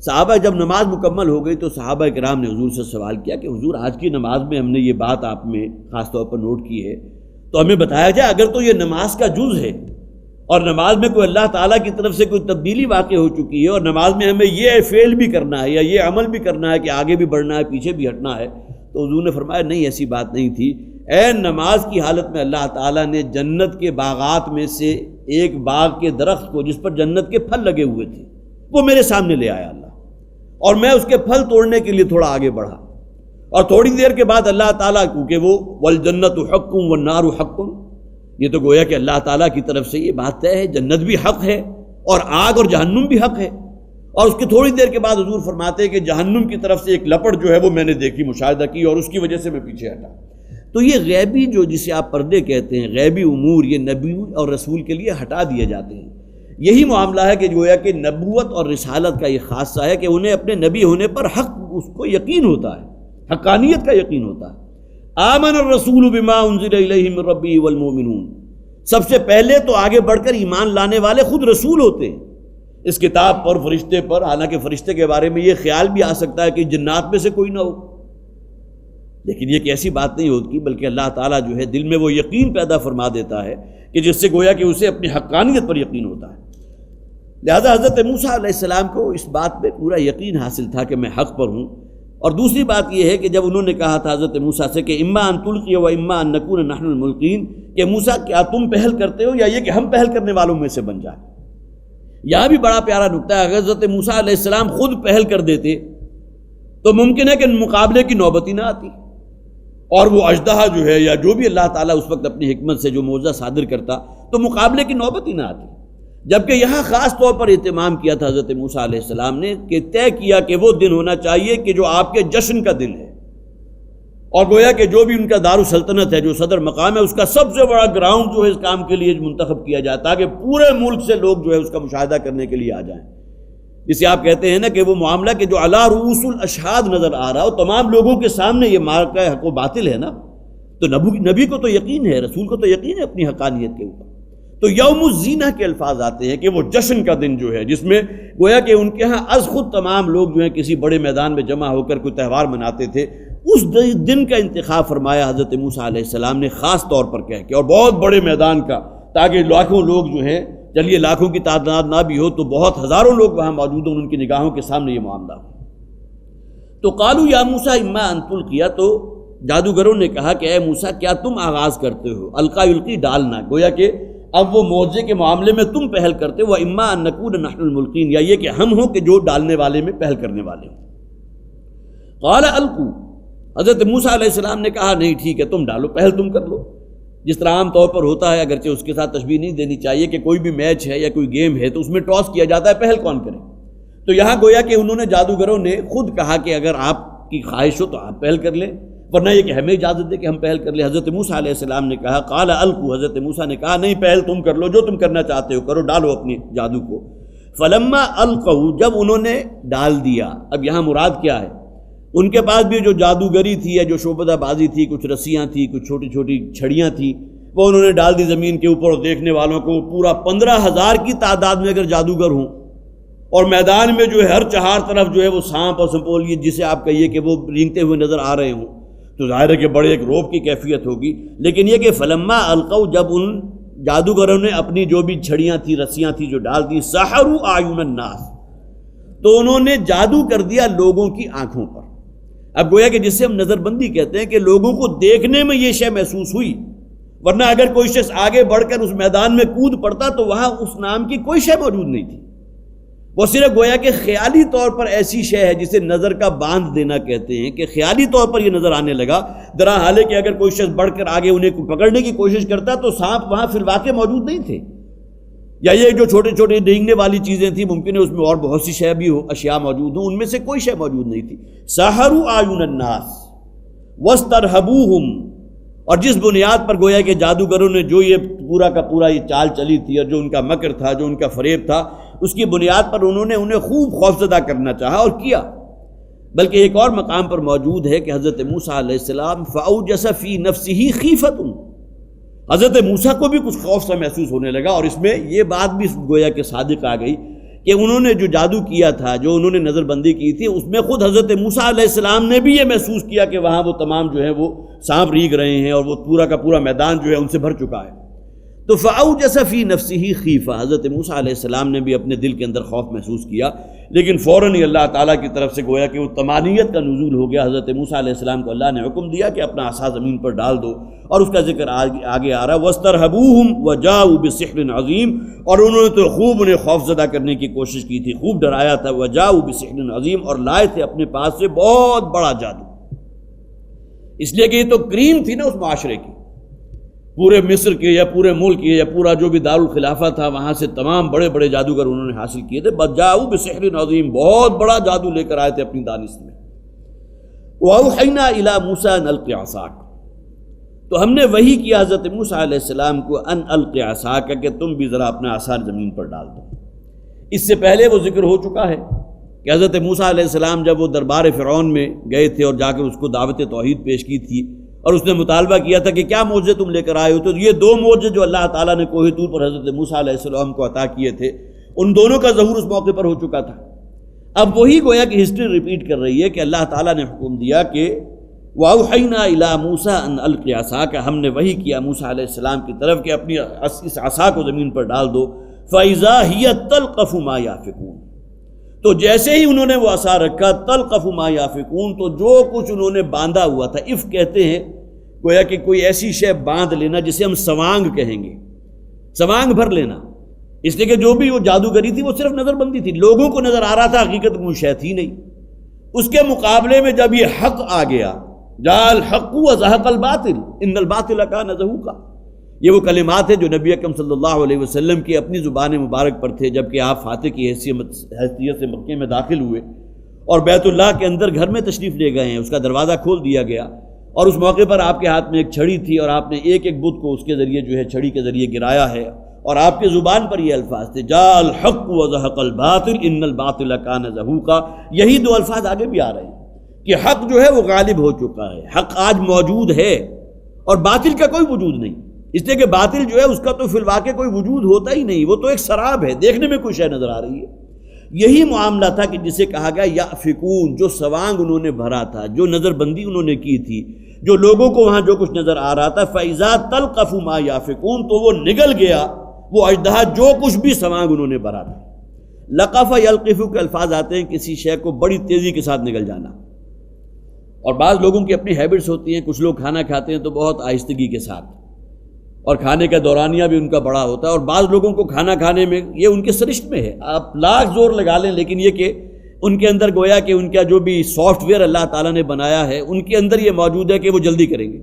صحابہ جب نماز مکمل ہو گئی تو صحابہ کرام نے حضور سے سوال کیا کہ حضور آج کی نماز میں ہم نے یہ بات آپ میں خاص طور پر نوٹ کی ہے، تو ہمیں بتایا جائے اگر تو یہ نماز کا جز ہے اور نماز میں کوئی اللہ تعالیٰ کی طرف سے کوئی تبدیلی واقع ہو چکی ہے اور نماز میں ہمیں یہ فعل بھی کرنا ہے یا یہ عمل بھی کرنا ہے کہ آگے بھی بڑھنا ہے پیچھے بھی ہٹنا ہے، تو حضور نے فرمایا نہیں ایسی بات نہیں تھی، اے نماز کی حالت میں اللہ تعالیٰ نے جنت کے باغات میں سے ایک باغ کے درخت کو جس پر جنت کے پھل لگے ہوئے تھے وہ میرے سامنے لے آیا اللہ، اور میں اس کے پھل توڑنے کے لیے تھوڑا آگے بڑھا، اور تھوڑی دیر کے بعد اللہ تعالیٰ کیونکہ وہ والجنت حق والنار حق، یہ تو گویا کہ اللہ تعالیٰ کی طرف سے یہ بات طے ہے، جنت بھی حق ہے اور آگ اور جہنم بھی حق ہے، اور اس کی تھوڑی دیر کے بعد حضور فرماتے ہیں کہ جہنم کی طرف سے ایک لپٹ جو ہے وہ میں نے دیکھی، مشاہدہ کی، اور اس کی وجہ سے میں پیچھے ہٹا۔ تو یہ غیبی جو جسے آپ پردے کہتے ہیں، غیبی امور، یہ نبی اور رسول کے لیے ہٹا دیے جاتے ہیں۔ یہی معاملہ ہے کہ گویا کہ نبوت اور رسالت کا یہ خاصہ ہے کہ انہیں اپنے نبی ہونے پر حق اس کو یقین ہوتا ہے، حقانیت کا یقین ہوتا ہے۔ آمن الرسول بما انزل الیہ من ربہ والمؤمنون، سب سے پہلے تو آگے بڑھ کر ایمان لانے والے خود رسول ہوتے ہیں اس کتاب پر، فرشتے پر، حالانکہ فرشتے کے بارے میں یہ خیال بھی آ سکتا ہے کہ جنات میں سے کوئی نہ ہو، لیکن یہ کہ ایسی بات نہیں ہوتی، بلکہ اللہ تعالیٰ جو ہے دل میں وہ یقین پیدا فرما دیتا ہے کہ جس سے گویا کہ اسے اپنی حقانیت پر یقین ہوتا ہے۔ لہذا حضرت موسیٰ علیہ السلام کو اس بات پہ پورا یقین حاصل تھا کہ میں حق پر ہوں، اور دوسری بات یہ ہے کہ جب انہوں نے کہا تھا حضرت موسیٰ سے کہ اما ان تلقی و اما ان نکون نحن الملقین، کہ موسیٰ کیا تم پہل کرتے ہو یا یہ کہ ہم پہل کرنے والوں میں سے بن جائیں، یہاں بھی بڑا پیارا نکتہ ہے، اگر حضرت موسیٰ علیہ السلام خود پہل کر دیتے تو ممکن ہے کہ مقابلے کی نوبت ہی نہ آتی، اور وہ اژدہا جو ہے یا جو بھی اللہ تعالیٰ اس وقت اپنی حکمت سے جو معجزہ صادر کرتا تو مقابلے کی نوبت ہی نہ آتی، جبکہ یہاں خاص طور پر اہتمام کیا تھا حضرت موسیٰ علیہ السلام نے کہ طے کیا کہ وہ دن ہونا چاہیے کہ جو آپ کے جشن کا دن ہے، اور گویا کہ جو بھی ان کا دارالسلطنت ہے، جو صدر مقام ہے، اس کا سب سے بڑا گراؤنڈ جو ہے اس کام کے لیے منتخب کیا جائے تاکہ پورے ملک سے لوگ جو ہے اس کا مشاہدہ کرنے کے لیے آ جائیں، جسے آپ کہتے ہیں نا کہ وہ معاملہ کہ جو علی رؤوس الاشہاد نظر آ رہا ہو، تمام لوگوں کے سامنے یہ مارکہ حق و باطل ہے نا، تو نبی کو تو یقین ہے، رسول کو تو یقین ہے اپنی حقانیت کے اوپر، تو یوم الزینہ کے الفاظ آتے ہیں کہ وہ جشن کا دن جو ہے جس میں گویا کہ ان کے ہاں از خود تمام لوگ جو ہیں کسی بڑے میدان میں جمع ہو کر کوئی تہوار مناتے تھے، اس دن کا انتخاب فرمایا حضرت موسیٰ علیہ السلام نے خاص طور پر کہہ کے، اور بہت بڑے میدان کا، تاکہ لاکھوں لوگ جو ہیں، چلیے لاکھوں کی تعداد نہ بھی ہو تو بہت ہزاروں لوگ وہاں موجود ہوں، ان کی نگاہوں کے سامنے یہ معاملہ ہو۔ تو قالوا یا موسیٰ اما ان تلقی، تو جادوگروں نے کہا کہ اے موسیٰ کیا تم آغاز کرتے ہو، القا یلقی ڈالنا، گویا کہ اب وہ معجزے کے معاملے میں تم پہل کرتے ہو، اما ان نکون نحن الملقین، یا یہ کہ ہم ہوں کہ جو ڈالنے والے میں پہل کرنے والے ہوں۔ قال القوا، حضرت موسیٰ علیہ السلام نے کہا نہیں ٹھیک ہے تم ڈالو، پہل تم کر لو، جس طرح عام طور پر ہوتا ہے، اگرچہ اس کے ساتھ تشبیہ نہیں دینی چاہیے کہ کوئی بھی میچ ہے یا کوئی گیم ہے تو اس میں ٹاس کیا جاتا ہے پہل کون کرے، تو یہاں گویا کہ انہوں نے جادوگروں نے خود کہا کہ اگر آپ کی خواہش ہو تو آپ پہل کر لیں، ورنہ یہ کہ ہمیں اجازت دے کہ ہم پہل کر لیں۔ حضرت موسیٰ علیہ السلام نے کہا قال القوا، حضرت موسیٰ نے کہا نہیں پہل تم کر لو، جو تم کرنا چاہتے ہو کرو، ڈالو اپنے جادو کو۔ فلما القوا، جب انہوں نے ڈال دیا، اب یہاں مراد کیا ہے، ان کے پاس بھی جو جادوگری تھی یا جو شعبدہ بازی تھی، کچھ رسیاں تھیں، کچھ چھوٹی چھوٹی چھڑیاں تھیں، وہ انہوں نے ڈال دی زمین کے اوپر، اور دیکھنے والوں کو پورا 15,000 کی تعداد میں اگر جادوگر ہوں اور میدان میں جو ہے ہر چہار طرف جو ہے وہ سانپ اور سنپولیے جسے آپ کہیے کہ وہ رینگتے ہوئے نظر آ رہے ہوں تو ظاہر ہے کہ بڑے ایک روب کی کیفیت ہوگی. لیکن یہ کہ فلما القوا، جب ان جادوگروں نے اپنی جو بھی چھڑیاں تھیں رسیاں تھیں جو ڈال دی، سحروا اعین الناس، تو انہوں نے جادو کر دیا لوگوں کی آنکھوں پر. اب گویا کہ جس سے ہم نظر بندی کہتے ہیں کہ لوگوں کو دیکھنے میں یہ شے محسوس ہوئی، ورنہ اگر کوئی شخص آگے بڑھ کر اس میدان میں کود پڑتا تو وہاں اس نام کی کوئی شے موجود نہیں تھی. وہ صرف گویا کہ خیالی طور پر ایسی شے ہے جسے نظر کا باندھ دینا کہتے ہیں کہ خیالی طور پر یہ نظر آنے لگا، درا حالے کہ اگر کوئی شخص بڑھ کر آگے انہیں پکڑنے کی کوشش کرتا تو سانپ وہاں فی الواقع موجود نہیں تھے. یا یہ جو چھوٹے چھوٹے ڈینگنے والی چیزیں تھیں، ممکن ہے اس میں اور بہت سی شے بھی اشیاء موجود ہوں، ان میں سے کوئی شے موجود نہیں تھی. سحروا اعین الناس واسترهبوهم، اور جس بنیاد پر گویا کہ جادوگروں نے جو یہ پورا کا پورا یہ چال چلی تھی اور جو ان کا مکر تھا، جو ان کا فریب تھا، اس کی بنیاد پر انہوں نے انہیں خوب خوفزدہ کرنا چاہا اور کیا. بلکہ ایک اور مقام پر موجود ہے کہ حضرت موسیٰ علیہ السلام فأوجس فی نفسہ خیفۃ، حضرت موسیٰ کو بھی کچھ خوف سا محسوس ہونے لگا. اور اس میں یہ بات بھی گویا کہ صادق آ گئی کہ انہوں نے جو جادو کیا تھا، جو انہوں نے نظر بندی کی تھی، اس میں خود حضرت موسیٰ علیہ السلام نے بھی یہ محسوس کیا کہ وہاں وہ تمام جو ہے وہ سانپ ریگ رہے ہیں اور وہ پورا کا پورا میدان جو ہے ان سے بھر چکا ہے. تو فأوجس فی نفسہ خیفہ، حضرت موسیٰ علیہ السلام نے بھی اپنے دل کے اندر خوف محسوس کیا، لیکن فوراً ہی اللہ تعالیٰ کی طرف سے گویا کہ وہ طمانینت کا نزول ہو گیا. حضرت موسیٰ علیہ السلام کو اللہ نے حکم دیا کہ اپنا عصا زمین پر ڈال دو، اور اس کا ذکر آگے آ رہا ہے وَاسْتَرْهَبُوهُمْ وَجَاءُوا بِسِحْرٍ عَظِيمٍ، اور انہوں نے تو خوب انہیں خوف زدہ کرنے کی کوشش کی تھی، خوب ڈرایا تھا. وَجَاءُوا بِسِحْرٍ عَظِيمٍ، اور لائے تھے اپنے پاس سے بہت بڑا جادو. اس لیے کہ یہ تو کریم تھی نا اس معاشرے کی، پورے مصر کے یا پورے ملک کے یا پورا جو بھی دارالخلافہ تھا وہاں سے تمام بڑے بڑے جادوگر انہوں نے حاصل کیے تھے. بجاؤ بسحر عظیم، بہت بڑا جادو لے کر آئے تھے اپنی دانست میں. وَأَوْحَيْنَا إِلَىٰ مُوسَىٰ أَنْ أَلْقِ عَصَاكَ، تو ہم نے وحی کیا حضرت موسیٰ علیہ السلام کو ان القِ عصاک، کہ تم بھی ذرا اپنا عصا زمین پر ڈال دو. اس سے پہلے وہ ذکر ہو چکا ہے کہ حضرت موسیٰ علیہ السلام جب وہ دربار فرعون میں گئے تھے اور جا کر اس کو دعوت توحید پیش کی تھی اور اس نے مطالبہ کیا تھا کہ کیا معجزے تم لے کر آئے ہو، تو یہ دو معجزے جو اللہ تعالیٰ نے کوہ طور پر حضرت موسیٰ علیہ السلام کو عطا کیے تھے، ان دونوں کا ظہور اس موقع پر ہو چکا تھا. اب وہی گویا کہ ہسٹری ریپیٹ کر رہی ہے کہ اللہ تعالیٰ نے حکم دیا کہ وَأَوْحَيْنَا إِلَىٰ مُوسَىٰ أَنْ أَلْقِ عَصَاكَ، ہم نے وحی کیا موسیٰ علیہ السلام کی طرف کہ اپنی اس عصا کو زمین پر ڈال دو. فَإِذَا هِيَ تَلْقَفُ مَا يَأْفِكُونَ، تو جیسے ہی انہوں نے وہ عصا رکھا، تلقف ما یافکون، تو جو کچھ انہوں نے باندھا ہوا تھا، اف کہتے ہیں گویا کہ کوئی ایسی شے باندھ لینا جسے ہم سوانگ کہیں گے، سوانگ بھر لینا. اس لیے کہ جو بھی وہ جادوگری تھی وہ صرف نظر بندی تھی، لوگوں کو نظر آ رہا تھا، حقیقت میں شے تھی نہیں. اس کے مقابلے میں جب یہ حق آ گیا، جاء الحق وزهق الباطل ان الباطل کان زہوقا، یہ وہ کلمات ہیں جو نبی اکرم صلی اللہ علیہ وسلم کی اپنی زبان مبارک پر تھے جبکہ آپ فاتح کی حیثیت سے مکے میں داخل ہوئے اور بیت اللہ کے اندر گھر میں تشریف لے گئے ہیں. اس کا دروازہ کھول دیا گیا اور اس موقع پر آپ کے ہاتھ میں ایک چھڑی تھی اور آپ نے ایک ایک بت کو اس کے ذریعے جو ہے چھڑی کے ذریعے گرایا ہے، اور آپ کے زبان پر یہ الفاظ تھے جاء الحق وزهق الباطل ان الباطل کان زہوقا. یہی دو الفاظ آگے بھی آ رہے ہیں کہ حق جو ہے وہ غالب ہو چکا ہے، حق آج موجود ہے اور باطل کا کوئی وجود نہیں. اس لیے کہ باطل جو ہے اس کا تو فی الواقع کوئی وجود ہوتا ہی نہیں، وہ تو ایک سراب ہے، دیکھنے میں کوئی شے نظر آ رہی ہے. یہی معاملہ تھا کہ جسے کہا گیا یافکون، جو سوانگ انہوں نے بھرا تھا، جو نظر بندی انہوں نے کی تھی، جو لوگوں کو وہاں جو کچھ نظر آ رہا تھا. فَإِذَا تَلْقَفُ مَا يَأْفِكُونَ، تو وہ نگل گیا وہ اژدہا جو کچھ بھی سوانگ انہوں نے بھرا تھا. لقف یلقف کے الفاظ آتے ہیں کسی شے کو بڑی تیزی کے ساتھ نگل جانا. اور بعض لوگوں کی اپنی ہیبٹس ہوتی ہیں، کچھ لوگ کھانا کھاتے ہیں تو بہت آہستگی کے ساتھ، اور کھانے کا دورانیہ بھی ان کا بڑا ہوتا ہے، اور بعض لوگوں کو کھانا کھانے میں یہ ان کے سرشت میں ہے، آپ لاکھ زور لگا لیں لیکن یہ کہ ان کے اندر گویا کہ ان کا جو بھی سافٹ ویئر اللہ تعالیٰ نے بنایا ہے ان کے اندر یہ موجود ہے کہ وہ جلدی کریں گے،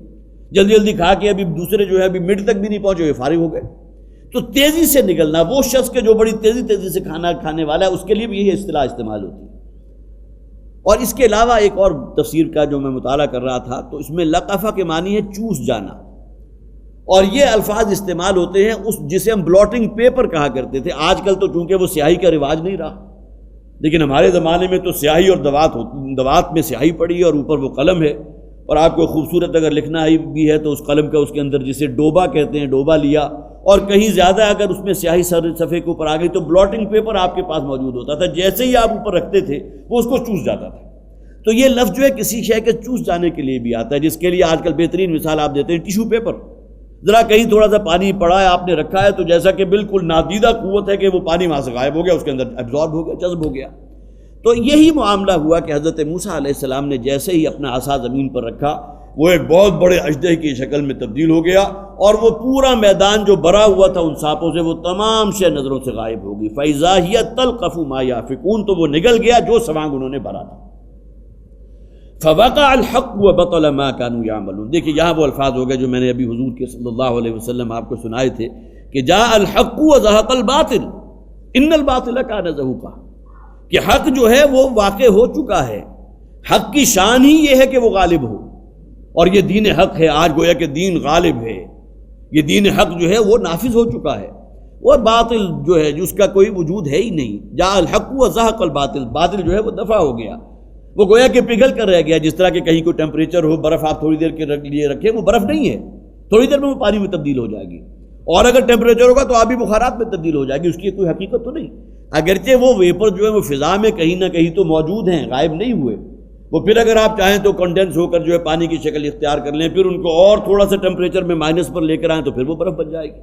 جلدی جلدی کھا کے ابھی دوسرے جو ہے ابھی مڈ تک بھی نہیں پہنچے ہوئے فارغ ہو گئے. تو تیزی سے نگلنا، وہ شخص کے جو بڑی تیزی سے کھانا کھانے والا ہے اس کے لیے بھی یہی اصطلاح استعمال ہوتی ہے. اور اس کے علاوہ ایک اور تفسیر کا جو میں مطالعہ کر رہا تھا تو اس میں لقفہ کے معنی ہے چوس جانا، اور یہ الفاظ استعمال ہوتے ہیں اس جسے ہم بلاٹنگ پیپر کہا کرتے تھے. آج کل تو چونکہ وہ سیاہی کا رواج نہیں رہا، لیکن ہمارے زمانے میں تو سیاہی اور دوات میں سیاہی پڑی اور اوپر وہ قلم ہے، اور آپ کو خوبصورت اگر لکھنا بھی ہے تو اس قلم کا اس کے اندر جسے ڈوبا کہتے ہیں، ڈوبا لیا اور کہیں زیادہ اگر اس میں سیاہی صفحے کے اوپر آ گئی تو بلاٹنگ پیپر آپ کے پاس موجود ہوتا تھا، جیسے ہی آپ اوپر رکھتے تھے وہ اس کو چوس جاتا تھا۔ تو یہ لفظ جو ہے کسی شے کے چوس جانے کے لیے بھی آتا ہے، جس کے لیے آج کل بہترین مثال آپ دیتے ہیں ٹیشو پیپر۔ ذرا کہیں تھوڑا سا پانی پڑا ہے، آپ نے رکھا ہے، تو جیسا کہ بالکل نادیدہ قوت ہے کہ وہ پانی وہاں سے غائب ہو گیا، اس کے اندر ایبزارب ہو گیا، جذب ہو گیا۔ تو یہی معاملہ ہوا کہ حضرت موسیٰ علیہ السلام نے جیسے ہی اپنا عصا زمین پر رکھا، وہ ایک بہت بڑے اژدہے کی شکل میں تبدیل ہو گیا، اور وہ پورا میدان جو بھرا ہوا تھا ان سانپوں سے وہ تمام شے نظروں سے غائب ہو گئی۔ فَإِذَا هِيَ تَلْقَفُ مَا يَأْفِكُونَ، تو وہ نگل گیا جو سوانگ انہوں نے بھرا تھا۔ فَوَقَعَ الْحَقُّ وَبَطَلَ مَا كَانُوا يَعْمَلُونَ۔ دیکھیے یہاں وہ الفاظ ہو گئے جو میں نے ابھی حضور کے صلی اللہ علیہ وسلم آپ کو سنائے تھے کہ جاء الحق وزهق الباطل ان الباطل كان زهوقا، کہ حق جو ہے وہ واقع ہو چکا ہے، حق کی شان ہی یہ ہے کہ وہ غالب ہو، اور یہ دین حق ہے۔ آج گویا کہ دین غالب ہے، یہ دین حق جو ہے وہ نافذ ہو چکا ہے، اور باطل جو ہے جس کا کوئی وجود ہے ہی نہیں۔ جاء الحق وزهق الباطل، باطل جو ہے وہ دفع ہو گیا، وہ گویا کہ پگھل کر رہ گیا۔ جس طرح کہ کہیں کوئی ٹیمپریچر ہو، برف آپ تھوڑی دیر کے لیے رکھیں، وہ برف نہیں ہے، تھوڑی دیر میں وہ پانی میں تبدیل ہو جائے گی، اور اگر ٹیمپریچر ہوگا تو آبی بخارات میں تبدیل ہو جائے گی، اس کی کوئی حقیقت تو نہیں۔ اگرچہ وہ ویپر جو ہے وہ فضا میں کہیں نہ کہیں تو موجود ہیں، غائب نہیں ہوئے، وہ پھر اگر آپ چاہیں تو کنڈینس ہو کر جو ہے پانی کی شکل اختیار کر لیں، پھر ان کو اور تھوڑا سا ٹیمپریچر میں مائنس پر لے کر آئیں تو پھر وہ برف بن جائے گی۔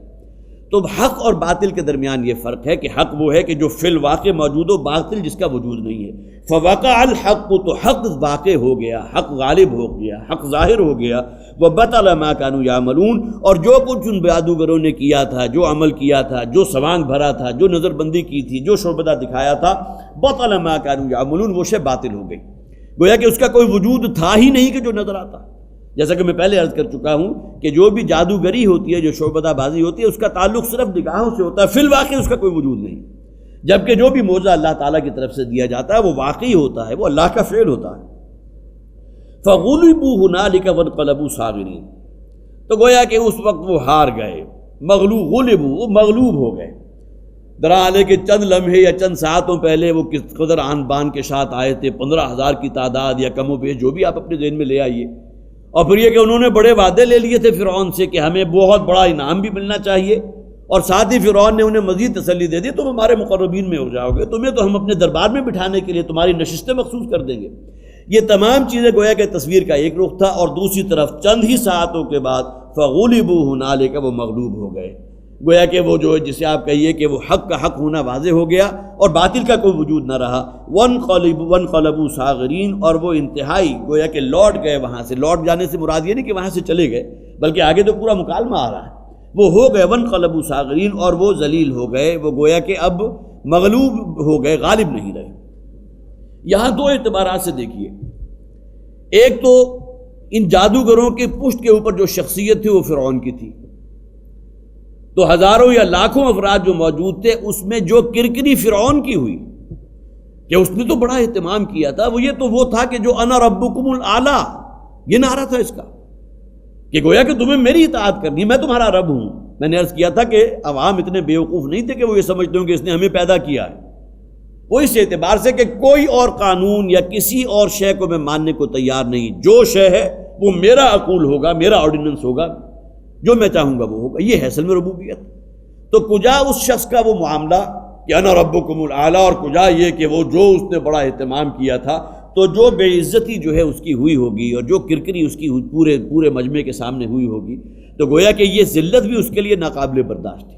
تو حق اور باطل کے درمیان یہ فرق ہے کہ حق وہ ہے کہ جو فی الواقع موجود ہو، باطل جس کا وجود نہیں ہے۔ فوقع الحق، تو حق واقع ہو گیا، حق غالب ہو گیا، حق ظاہر ہو گیا۔ وبطل ما كانوا يعملون، اور جو کچھ ان جادوگروں نے کیا تھا، جو عمل کیا تھا، جو سوانگ بھرا تھا، جو نظر بندی کی تھی، جو شعبدہ دکھایا تھا، بطل ما كانوا يعملون، وہ شے باطل ہو گئی، گویا کہ اس کا کوئی وجود تھا ہی نہیں کہ جو نظر آتا۔ جیسا کہ میں پہلے عرض کر چکا ہوں کہ جو بھی جادوگری ہوتی ہے، جو شعبدہ بازی ہوتی ہے، اس کا تعلق صرف نگاہوں سے ہوتا ہے، فی الواقع اس کا کوئی وجود نہیں۔ جبکہ جو بھی معجزہ اللہ تعالیٰ کی طرف سے دیا جاتا ہے وہ واقعی ہوتا ہے، وہ اللہ کا فعل ہوتا ہے۔ فَغُلِبُوا هُنَالِكَ وَانقَلَبُوا صَاغِرِينَ، تو گویا کہ اس وقت وہ ہار گئے، مغلوب، غلبوا، وہ مغلوب ہو گئے۔ دراصل کہ چند لمحے یا چند ساعتوں پہلے وہ کس قدر آن بان کے ساتھ آئے تھے، 15,000 کی تعداد یا کم و بیش جو بھی آپ اپنے ذہن میں لے آئیے، اور پھر یہ کہ انہوں نے بڑے وعدے لے لیے تھے فرعون سے کہ ہمیں بہت بڑا انعام بھی ملنا چاہیے، اور ساتھ ہی فرعون نے انہیں مزید تسلی دے دی، تم ہمارے مقربین میں ہو جاؤ گے، تمہیں تو ہم اپنے دربار میں بٹھانے کے لیے تمہاری نشستیں مخصوص کر دیں گے۔ یہ تمام چیزیں گویا کہ تصویر کا ایک رخ تھا، اور دوسری طرف چند ہی ساعتوں کے بعد فغلبوا هنالك، وہ مغلوب ہو گئے، گویا کہ وہ جو جسے آپ کہیے کہ وہ حق کا حق ہونا واضح ہو گیا اور باطل کا کوئی وجود نہ رہا۔ وانقلبوا صاغرین، اور وہ انتہائی گویا کہ لوٹ گئے وہاں سے۔ لوٹ جانے سے مراد یہ نہیں کہ وہاں سے چلے گئے، بلکہ آگے تو پورا مکالمہ آ رہا ہے، وہ ہو گئے وانقلبوا صاغرین، اور وہ ذلیل ہو گئے، وہ گویا کہ اب مغلوب ہو گئے، غالب نہیں رہے۔ یہاں دو اعتبارات سے دیکھیے، ایک تو ان جادوگروں کے پشت کے اوپر جو شخصیت تھی وہ فرعون کی تھی، تو ہزاروں یا لاکھوں افراد جو موجود تھے اس میں جو کرکری فرعون کی ہوئی کہ اس نے تو بڑا اہتمام کیا تھا، وہ تھا کہ جو انا ربکم الاعلی، یہ نعرہ تھا اس کا کہ گویا کہ تمہیں میری اطاعت کرنی، میں تمہارا رب ہوں۔ میں نے عرض کیا تھا کہ عوام اتنے بیوقوف نہیں تھے کہ وہ یہ سمجھتے ہوں کہ اس نے ہمیں پیدا کیا ہے، وہ اس اعتبار سے کہ کوئی اور قانون یا کسی اور شے کو میں ماننے کو تیار نہیں، جو شے ہے وہ میرا عقول ہوگا، میرا آرڈیننس ہوگا، جو میں چاہوں گا وہ ہوگا، یہ ہے اصل میں ربوبیت۔ تو کجا اس شخص کا وہ معاملہ کہ انا ربکم الاعلی، اور کجا یہ کہ وہ جو اس نے بڑا اہتمام کیا تھا، تو جو بے عزتی جو ہے اس کی ہوئی ہوگی اور جو کرکری اس کی پورے مجمع کے سامنے ہوئی ہوگی، تو گویا کہ یہ ذلت بھی اس کے لیے ناقابل برداشت تھی۔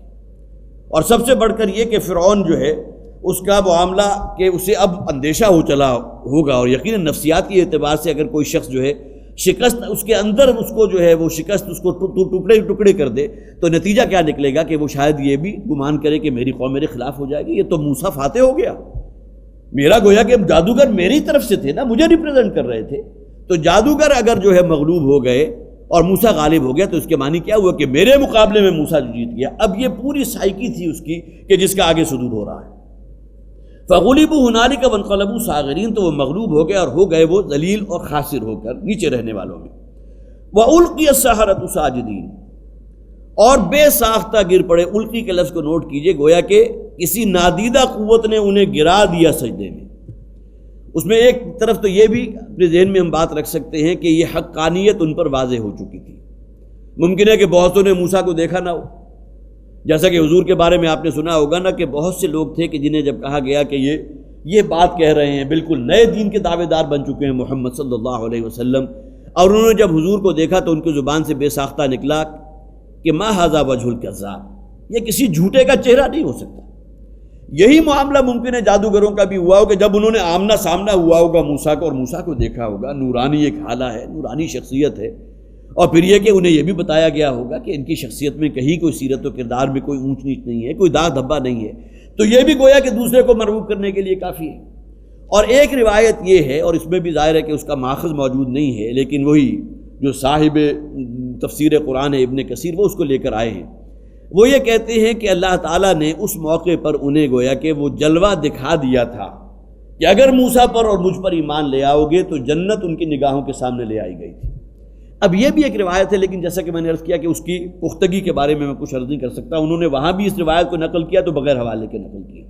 اور سب سے بڑھ کر یہ کہ فرعون جو ہے اس کا معاملہ کہ اسے اب اندیشہ ہو چلا ہوگا، اور یقیناً نفسیاتی اعتبار سے اگر کوئی شخص جو ہے شکست اس کے اندر اس کو جو ہے وہ شکست اس کو ٹکڑے کر دے، تو نتیجہ کیا نکلے گا کہ وہ شاید یہ بھی گمان کرے کہ میری قوم میرے خلاف ہو جائے گی، یہ تو موسیٰ فاتح ہو گیا، میرا گویا کہ جادوگر میری طرف سے تھے نا، مجھے ریپریزنٹ کر رہے تھے۔ تو جادوگر اگر جو ہے مغلوب ہو گئے اور موسیٰ غالب ہو گیا، تو اس کے معنی کیا ہوا کہ میرے مقابلے میں موسیٰ جیت گیا۔ اب یہ پوری سائیکی تھی اس کی کہ جس کا آگے صدور ہو رہا ہے۔ فغلبوا هنالك وانقلبوا صاغرین، تو وہ مغلوب ہو گئے اور ہو گئے وہ ذلیل اور خاسر ہو کر نیچے رہنے والوں میں۔ وَأُلْقِيَ السَّحَرَةُ سَاجِدِينَ، اور بے ساختہ گر پڑے۔ القی کے لفظ کو نوٹ کیجئے، گویا کہ کسی نادیدہ قوت نے انہیں گرا دیا سجدے میں۔ اس میں ایک طرف تو یہ بھی اپنے ذہن میں ہم بات رکھ سکتے ہیں کہ یہ حقانیت ان پر واضح ہو چکی تھی۔ ممکن ہے کہ بہتوں نے موسیٰ کو دیکھا نہ ہو، جیسا کہ حضور کے بارے میں آپ نے سنا ہوگا نا کہ بہت سے لوگ تھے کہ جنہیں جب کہا گیا کہ یہ بات کہہ رہے ہیں، بالکل نئے دین کے دعوے دار بن چکے ہیں محمد صلی اللہ علیہ وسلم، اور انہوں نے جب حضور کو دیکھا تو ان کی زبان سے بے ساختہ نکلا کہ ما ھذا وجہ الکذاب، یہ کسی جھوٹے کا چہرہ نہیں ہو سکتا۔ یہی معاملہ ممکن ہے جادوگروں کا بھی ہوا ہو کہ جب انہوں نے آمنا سامنا ہوا ہوگا موسیٰ کو، اور موسیٰ کو دیکھا ہوگا، نورانی ایک حالہ ہے، نورانی شخصیت ہے، اور پھر یہ کہ انہیں یہ بھی بتایا گیا ہوگا کہ ان کی شخصیت میں کہیں کوئی سیرت و کردار میں کوئی اونچ نیچ نہیں ہے، کوئی داغ دھبا نہیں ہے، تو یہ بھی گویا کہ دوسرے کو مرغوب کرنے کے لیے کافی ہے۔ اور ایک روایت یہ ہے، اور اس میں بھی ظاہر ہے کہ اس کا ماخذ موجود نہیں ہے، لیکن وہی جو صاحب تفسیر قرآن ہے ابن کثیر، وہ اس کو لے کر آئے ہیں۔ وہ یہ کہتے ہیں کہ اللہ تعالیٰ نے اس موقع پر انہیں گویا کہ وہ جلوہ دکھا دیا تھا کہ اگر موسیٰ پر اور مجھ پر ایمان لے آؤ گے تو جنت ان کی نگاہوں کے سامنے لے آئی گئی تھی۔ اب یہ بھی ایک روایت ہے، لیکن جیسا کہ میں نے عرض کیا کہ اس کی پختگی کے بارے میں کچھ عرض نہیں کر سکتا، انہوں نے وہاں بھی اس روایت کو نقل کیا تو بغیر حوالے کے نقل کیا،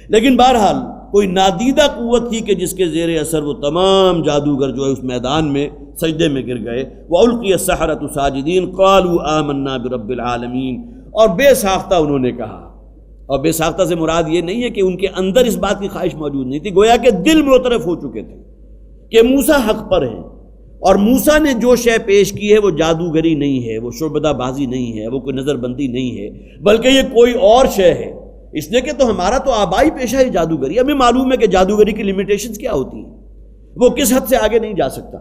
لیکن بہرحال کوئی نادیدہ قوت تھی کہ جس کے زیر اثر وہ تمام جادوگر جو ہے اس میدان میں سجدے میں گر گئے۔ وَأُلْقِيَ السَّحَرَةُ سَاجِدِينَ قَالُوا آمَنَّا بِرَبِّ الْعَالَمِينَ، اور بے ساختہ انہوں نے کہا، اور بے ساختہ سے مراد یہ نہیں ہے کہ ان کے اندر اس بات کی خواہش موجود نہیں تھی، گویا کہ دل معترف ہو چکے تھے کہ موسیٰ حق پر ہے، اور موسیٰ نے جو شے پیش کی ہے وہ جادوگری نہیں ہے، وہ شعبدہ بازی نہیں ہے، وہ کوئی نظر بندی نہیں ہے، بلکہ یہ کوئی اور شے ہے، اس لیے کہ تو ہمارا تو آبائی پیشہ ہے جادوگری، ہمیں معلوم ہے کہ جادوگری کی لیمیٹیشنز کیا ہوتی ہیں، وہ کس حد سے آگے نہیں جا سکتا،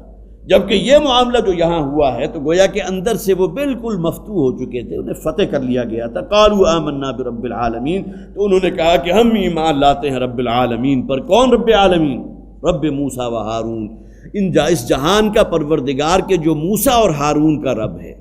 جبکہ یہ معاملہ جو یہاں ہوا ہے تو گویا کہ اندر سے وہ بالکل مفتوح ہو چکے تھے، انہیں فتح کر لیا گیا تھا۔ قالوا آمنا برب العالمین، تو انہوں نے کہا کہ ہم ایمان لاتے ہیں رب العالمین پر۔ کون رب العالمین؟ رب موسیٰ و ہارون، اس جہان کا پروردگار کے جو موسیٰ اور ہارون کا رب ہے۔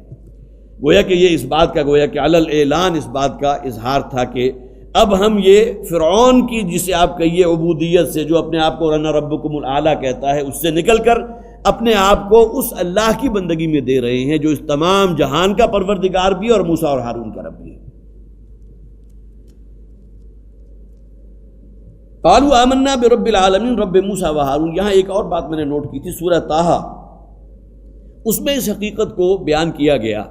گویا کہ یہ اس بات کا گویا کہ علل اعلان اس بات کا اظہار تھا کہ اب ہم یہ فرعون کی جسے آپ کہیے عبودیت سے، جو اپنے آپ کو انا ربکم الاعلیٰ کہتا ہے، اس سے نکل کر اپنے آپ کو اس اللہ کی بندگی میں دے رہے ہیں جو اس تمام جہان کا پروردگار بھی اور موسیٰ اور ہارون کا رب بھی ہے۔ قالوا آمنا برب العالمین رب موسیٰ و ہارون۔ یہاں ایک اور بات میں نے نوٹ کی تھی، سورہ طٰہٰ، اس میں اس حقیقت کو بیان کیا گیا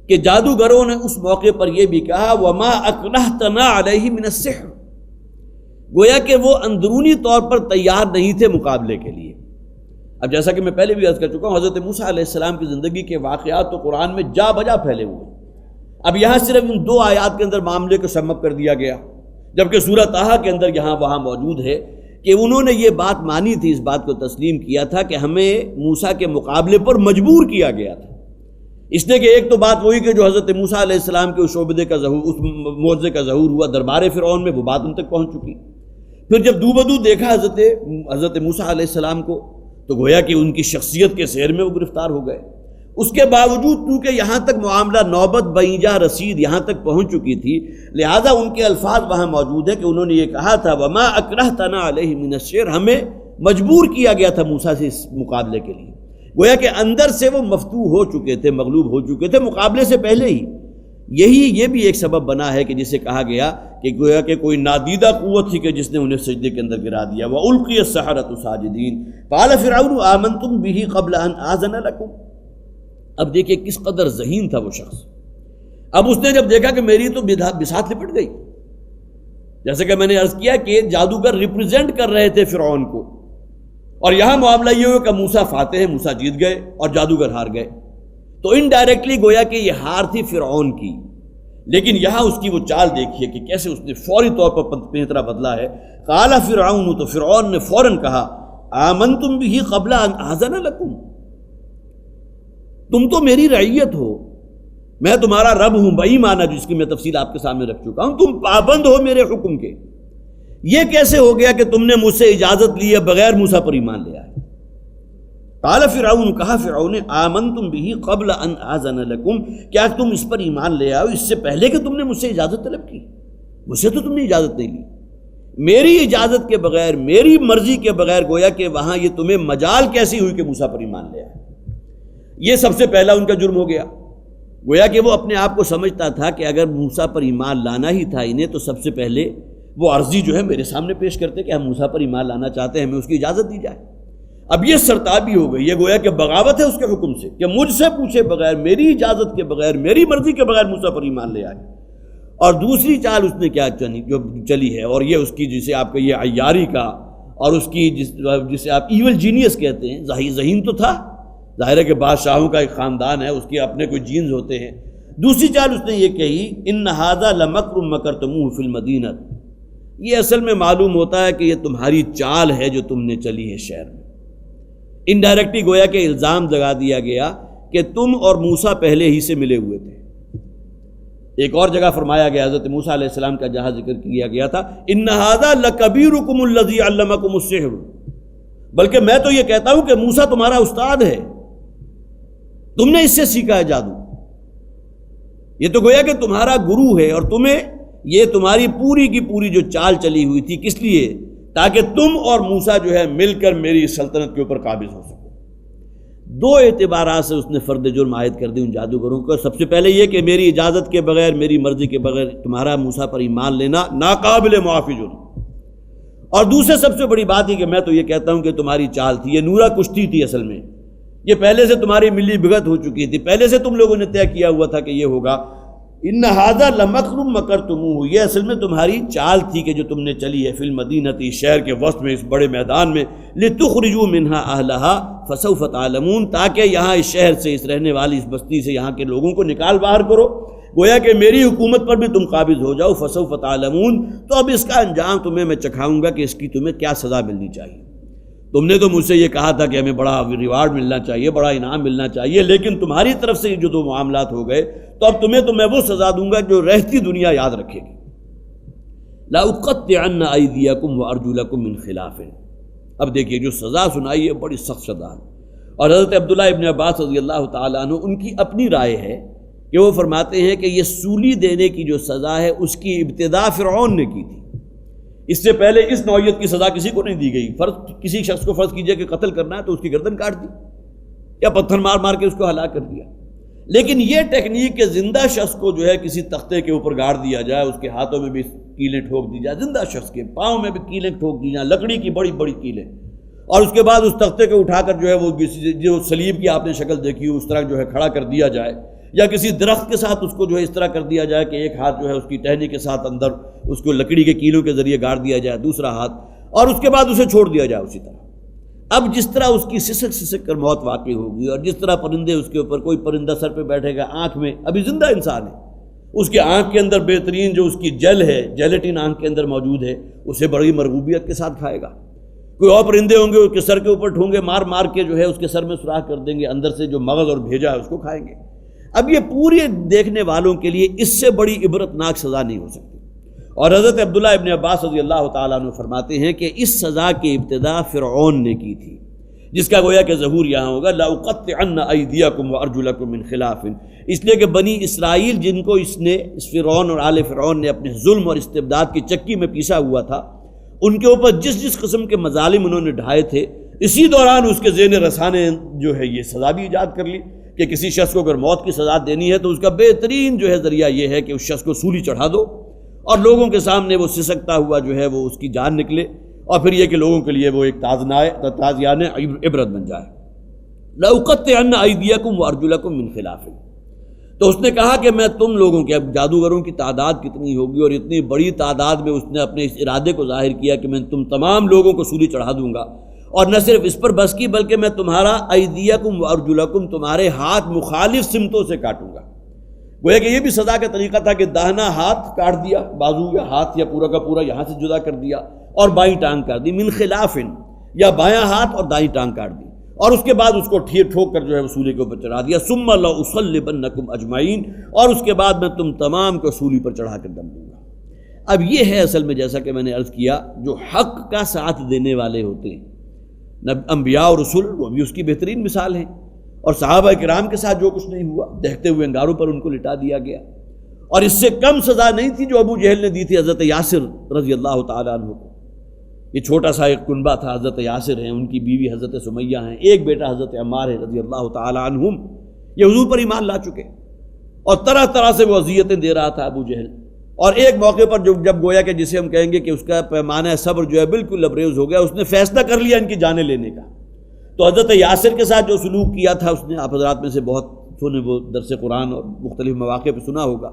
کہ جادوگروں نے اس موقع پر یہ بھی کہا وما اکرہتنا علیہ من السحر، گویا کہ وہ اندرونی طور پر تیار نہیں تھے مقابلے کے لیے۔ اب جیسا کہ میں پہلے بھی عرض کر چکا ہوں، حضرت موسیٰ علیہ السلام کی زندگی کے واقعات تو قرآن میں جا بجا پھیلے ہوئے ہیں۔ اب یہاں صرف ان 2 آیات کے اندر معاملے کو سم اپ کر دیا گیا، جبکہ سورہ طٰہٰ کے اندر یہاں وہاں موجود ہے کہ انہوں نے یہ بات مانی تھی، اس بات کو تسلیم کیا تھا کہ ہمیں موسیٰ کے مقابلے پر مجبور کیا گیا تھا، اس لیے کہ ایک تو بات وہی کہ جو حضرت موسیٰ علیہ السلام کے اس شعبدے کا ظہور، اس معجزے کا ظہور ہوا دربار فرعون میں، وہ بات ان تک پہنچ چکی۔ پھر جب دو بدو دیکھا حضرت موسیٰ علیہ السلام کو تو گویا کہ ان کی شخصیت کے سیر میں وہ گرفتار ہو گئے۔ اس کے باوجود کیونکہ یہاں تک معاملہ نوبت بعیجا رسید یہاں تک پہنچ چکی تھی، لہذا ان کے الفاظ وہاں موجود ہیں کہ انہوں نے یہ کہا تھا وما اکرہتنا علیہ من السحر، ہمیں مجبور کیا گیا تھا موسیٰ سے اس مقابلے کے لیے۔ گویا کہ اندر سے وہ مفتوح ہو چکے تھے، مغلوب ہو چکے تھے مقابلے سے پہلے ہی۔ یہ بھی ایک سبب بنا ہے کہ جسے کہا گیا کہ گویا کہ کوئی نادیدہ قوت تھی کہ جس نے انہیں سجدے کے اندر گرا دیا۔ وَأُلْقِيَ السَّحَرَةُ سَاجِدِينَ قَالَ فِرْعَوْنُ آمَنْتُمْ بِهِ قَبْلَ أَنْ آذَنَ لَكُمْ۔ اب دیکھیں کس قدر ذہین تھا وہ شخص۔ اب اس نے جب دیکھا کہ میری تو بساط لپٹ گئی، جیسے کہ میں نے عرض کیا کہ جادوگر ریپرزینٹ کر رہے تھے فرعون کو، اور یہاں معاملہ یہ ہوا کہ موسیٰ فاتح ہے، موسیٰ جیت گئے اور جادوگر ہار گئے، تو انڈائریکٹلی گویا کہ یہ ہار تھی فرعون کی۔ لیکن یہاں اس کی وہ چال دیکھیے کہ کیسے اس نے فوری طور پر پینترا بدلا ہے۔ قال فرعون، تو فرعون نے فوراً کہا آمنتم بہ قبل ان آذن لکم، تم تو میری رعیت ہو، میں تمہارا رب ہوں، بئی معنی جس کی میں تفصیل آپ کے سامنے رکھ چکا ہوں، تم پابند ہو میرے حکم کے، یہ کیسے ہو گیا کہ تم نے مجھ سے اجازت لیے بغیر موسیٰ پر ایمان لے آئے؟ قال فرعون، کہا فرعون نے آمنتم بہ قبل ان آذن لکم، کیا تم اس پر ایمان لے آؤ اس سے پہلے کہ تم نے مجھ سے اجازت طلب کی؟ مجھ سے تو تم نے اجازت نہیں لی، میری اجازت کے بغیر، میری مرضی کے بغیر گویا کہ وہاں یہ تمہیں مجال کیسی ہوئی کہ موسیٰ پر ایمان لے آئے؟ یہ سب سے پہلا ان کا جرم ہو گیا۔ گویا کہ وہ اپنے آپ کو سمجھتا تھا کہ اگر موسیٰ پر ایمان لانا ہی تھا انہیں تو سب سے پہلے وہ عرضی جو ہے میرے سامنے پیش کرتے کہ ہم موسیٰ پر ایمان لانا چاہتے ہیں، ہمیں اس کی اجازت دی جائے۔ اب یہ سرتابی ہو گئی، یہ گویا کہ بغاوت ہے اس کے حکم سے کہ مجھ سے پوچھے بغیر، میری اجازت کے بغیر، میری مرضی کے بغیر موسیٰ پر ایمان لے آئے۔ اور دوسری چال اس نے کیا چلی ہے، اور یہ اس کی جسے آپ کا یہ عیاری کا اور اس کی جسے آپ ایول جینیس کہتے ہیں، ذہین تو تھا، ظاہر ہے کہ بادشاہوں کا ایک خاندان ہے، اس کے اپنے کوئی جینز ہوتے ہیں۔ دوسری چال اس نے یہ کہی ان ھذا لمکر مکرتموہ فی المدینہ، یہ اصل میں معلوم ہوتا ہے کہ یہ تمہاری چال ہے جو تم نے چلی ہے شہر میں۔ انڈائریکٹلی گویا کہ الزام لگا دیا گیا کہ تم اور موسیٰ پہلے ہی سے ملے ہوئے تھے۔ ایک اور جگہ فرمایا گیا حضرت موسیٰ علیہ السلام کا جہاں ذکر کیا گیا تھا ان ھذا لکبیرکم الذی علمکم السحر، بلکہ میں تو یہ کہتا ہوں کہ موسیٰ تمہارا استاد ہے، تم نے اس سے سیکھا ہے جادو، یہ تو گویا کہ تمہارا گرو ہے، اور تمہیں یہ تمہاری پوری کی پوری جو چال چلی ہوئی تھی کس لیے؟ تاکہ تم اور موسیٰ جو ہے مل کر میری سلطنت کے اوپر قابض ہو سکو۔ دو اعتبارات سے اس نے فرد جرم عائد کر دی ان جادوگروں کو۔ سب سے پہلے یہ کہ میری اجازت کے بغیر، میری مرضی کے بغیر تمہارا موسیٰ پر ایمان لینا ناقابل معافی جرم، اور دوسرے سب سے بڑی بات یہ کہ میں تو یہ کہتا ہوں کہ تمہاری چال تھی، یہ نورا کشتی تھی اصل میں، یہ پہلے سے تمہاری ملی بھگت ہو چکی تھی، پہلے سے تم لوگوں نے طے کیا ہوا تھا کہ یہ ہوگا۔ ان ھذا لمکر مکرتموہ، یہ اصل میں تمہاری چال تھی کہ جو تم نے چلی ہے فی المدینہ، شہر کے وسط میں، اس بڑے میدان میں، لتخرجوا منہا اہلہا فسوف تعلمون، تاکہ یہاں اس شہر سے، اس رہنے والی اس بستی سے یہاں کے لوگوں کو نکال باہر کرو، گویا کہ میری حکومت پر بھی تم قابض ہو جاؤ۔ فسوف تعلمون، تو اب اس کا انجام تمہیں میں چکھاؤں گا کہ اس کی تمہیں کیا سزا ملنی چاہیے۔ تم نے تو مجھ سے یہ کہا تھا کہ ہمیں بڑا ریوارڈ ملنا چاہیے، بڑا انعام ملنا چاہیے، لیکن تمہاری طرف سے جو دو معاملات ہو گئے، تو اب تمہیں تو میں وہ سزا دوں گا جو رہتی دنیا یاد رکھے گی۔ لَأُقَطِّعَنَّ أَيْدِيَكُمْ وَأَرْجُلَكُمْ مِنْ خِلَافٍ، اب دیکھیے جو سزا سنائی ہے بڑی سخت سزا ہے، اور حضرت عبداللہ ابن عباس رضی اللہ تعالیٰ عنہ ان کی اپنی رائے ہے کہ وہ فرماتے ہیں کہ یہ سولی دینے کی جو سزا ہے اس کی ابتدا فرعون نے کی تھی، اس سے پہلے اس نوعیت کی سزا کسی کو نہیں دی گئی۔ کسی شخص کو فرض کیجئے کہ قتل کرنا ہے تو اس کی گردن کاٹ دی یا پتھر مار مار کے اس کو ہلاک کر دیا، لیکن یہ ٹیکنیک کہ زندہ شخص کو جو ہے کسی تختے کے اوپر گاڑ دیا جائے، اس کے ہاتھوں میں بھی کیلیں ٹھوک دی جائے، زندہ شخص کے پاؤں میں بھی کیلیں ٹھوک دی جائیں، لکڑی کی بڑی بڑی کیلیں، اور اس کے بعد اس تختے کو اٹھا کر جو ہے وہ جو صلیب کی آپ نے شکل دیکھی اس طرح جو ہے کھڑا کر دیا جائے، یا کسی درخت کے ساتھ اس کو جو ہے اس طرح کر دیا جائے کہ ایک ہاتھ جو ہے اس کی ٹہنی کے ساتھ اندر اس کو لکڑی کے کیلوں کے ذریعے گاڑ دیا جائے، دوسرا ہاتھ، اور اس کے بعد اسے چھوڑ دیا جائے اسی طرح۔ اب جس طرح اس کی سسک سسک کر موت واقع ہوگی، اور جس طرح پرندے اس کے اوپر، کوئی پرندہ سر پہ بیٹھے گا آنکھ میں، ابھی زندہ انسان ہے، اس کے آنکھ کے اندر بہترین جو اس کی جل ہے، جیلیٹن آنکھ کے اندر موجود ہے، اسے بڑی مرغوبیت کے ساتھ کھائے گا۔ کوئی اور پرندے ہوں گے اس کے سر کے اوپر ٹھونگے مار مار کے جو ہے اس کے سر میں سوراخ کر دیں گے، اندر سے جو مغز اور بھیجا ہے اس کو کھائیں گے۔ اب یہ پورے دیکھنے والوں کے لیے اس سے بڑی عبرتناک سزا نہیں ہو سکتی، اور حضرت عبداللہ ابن عباس رضی اللہ تعالیٰ عنہ فرماتے ہیں کہ اس سزا کی ابتدا فرعون نے کی تھی، جس کا گویا کہ ظہور یہاں ہوگا لَأُقَطِّعَنَّ أَيْدِيَكُمْ وَأَرْجُلَكُمْ مِنْ خِلَافٍ، اس لیے کہ بنی اسرائیل جن کو اس فرعون اور آل فرعون نے اپنے ظلم اور استبداد کی چکی میں پیسا ہوا تھا، ان کے اوپر جس قسم کے مظالم انہوں نے ڈھائے تھے، اسی دوران اس کے ذہن رساں نے جو ہے یہ سزا بھی ایجاد کر لی کہ کسی شخص کو اگر موت کی سزا دینی ہے تو اس کا بہترین جو ہے ذریعہ یہ ہے کہ اس شخص کو سولی چڑھا دو، اور لوگوں کے سامنے وہ سسکتا ہوا جو ہے وہ اس کی جان نکلے، اور پھر یہ کہ لوگوں کے لیے وہ ایک تازیانِ عبرت بن جائے۔ لَأُقَطِّعَنَّ أَيْدِيَكُمْ وَأَرْجُلَكُمْ مِنْ خِلَافٍ، تو اس نے کہا کہ میں تم لوگوں کے، اب جادوگروں کی تعداد کتنی ہوگی، اور اتنی بڑی تعداد میں اس نے اپنے اس ارادے کو ظاہر کیا کہ میں تم تمام لوگوں کو سولی چڑھا دوں گا، اور نہ صرف اس پر بس کی بلکہ میں تمہارا ایدیکم وارجلکم، تمہارے ہاتھ مخالف سمتوں سے کاٹوں گا۔ گویا کہ یہ بھی سزا کا طریقہ تھا کہ داہنا ہاتھ کاٹ دیا، بازو یا ہاتھ یا پورا کا پورا یہاں سے جدا کر دیا، اور بائیں ٹانگ کاٹ دی، من خلاف، یا بایاں ہاتھ اور دائیں ٹانگ کاٹ دی، اور اس کے بعد اس کو ٹھوک کر جو ہے سولی کے اوپر چڑھا دیا۔ ثم لأصلبنکم اجمعین، اور اس کے بعد میں تم تمام کو سولی پر چڑھا کر دم دوں گا۔ اب یہ ہے اصل میں، جیسا کہ میں نے عرض کیا، جو حق کا ساتھ دینے والے ہوتے ہیں، انبیاء اور رسول، وہ بھی اس کی بہترین مثال ہیں، اور صحابہ کرام کے ساتھ جو کچھ نہیں ہوا، دہتے ہوئے انگاروں پر ان کو لٹا دیا گیا، اور اس سے کم سزا نہیں تھی جو ابو جہل نے دی تھی حضرت یاسر رضی اللہ تعالیٰ عنہ کو۔ یہ چھوٹا سا ایک کنبہ تھا، حضرت یاسر ہیں، ان کی بیوی حضرت سمیہ ہیں، ایک بیٹا حضرت عمار ہے رضی اللہ تعالیٰ عنہم، یہ حضور پر ایمان لا چکے، اور طرح طرح سے وہ اذیتیں دے رہا تھا ابو جہل، اور ایک موقع پر جب گویا کہ جسے ہم کہیں گے کہ اس کا پیمانہ صبر جو ہے بالکل لبریز ہو گیا، اس نے فیصلہ کر لیا ان کی جانیں لینے کا، تو حضرت یاسر کے ساتھ جو سلوک کیا تھا، اس نے آپ حضرات میں سے بہت نے وہ درس قرآن اور مختلف مواقع پہ سنا ہوگا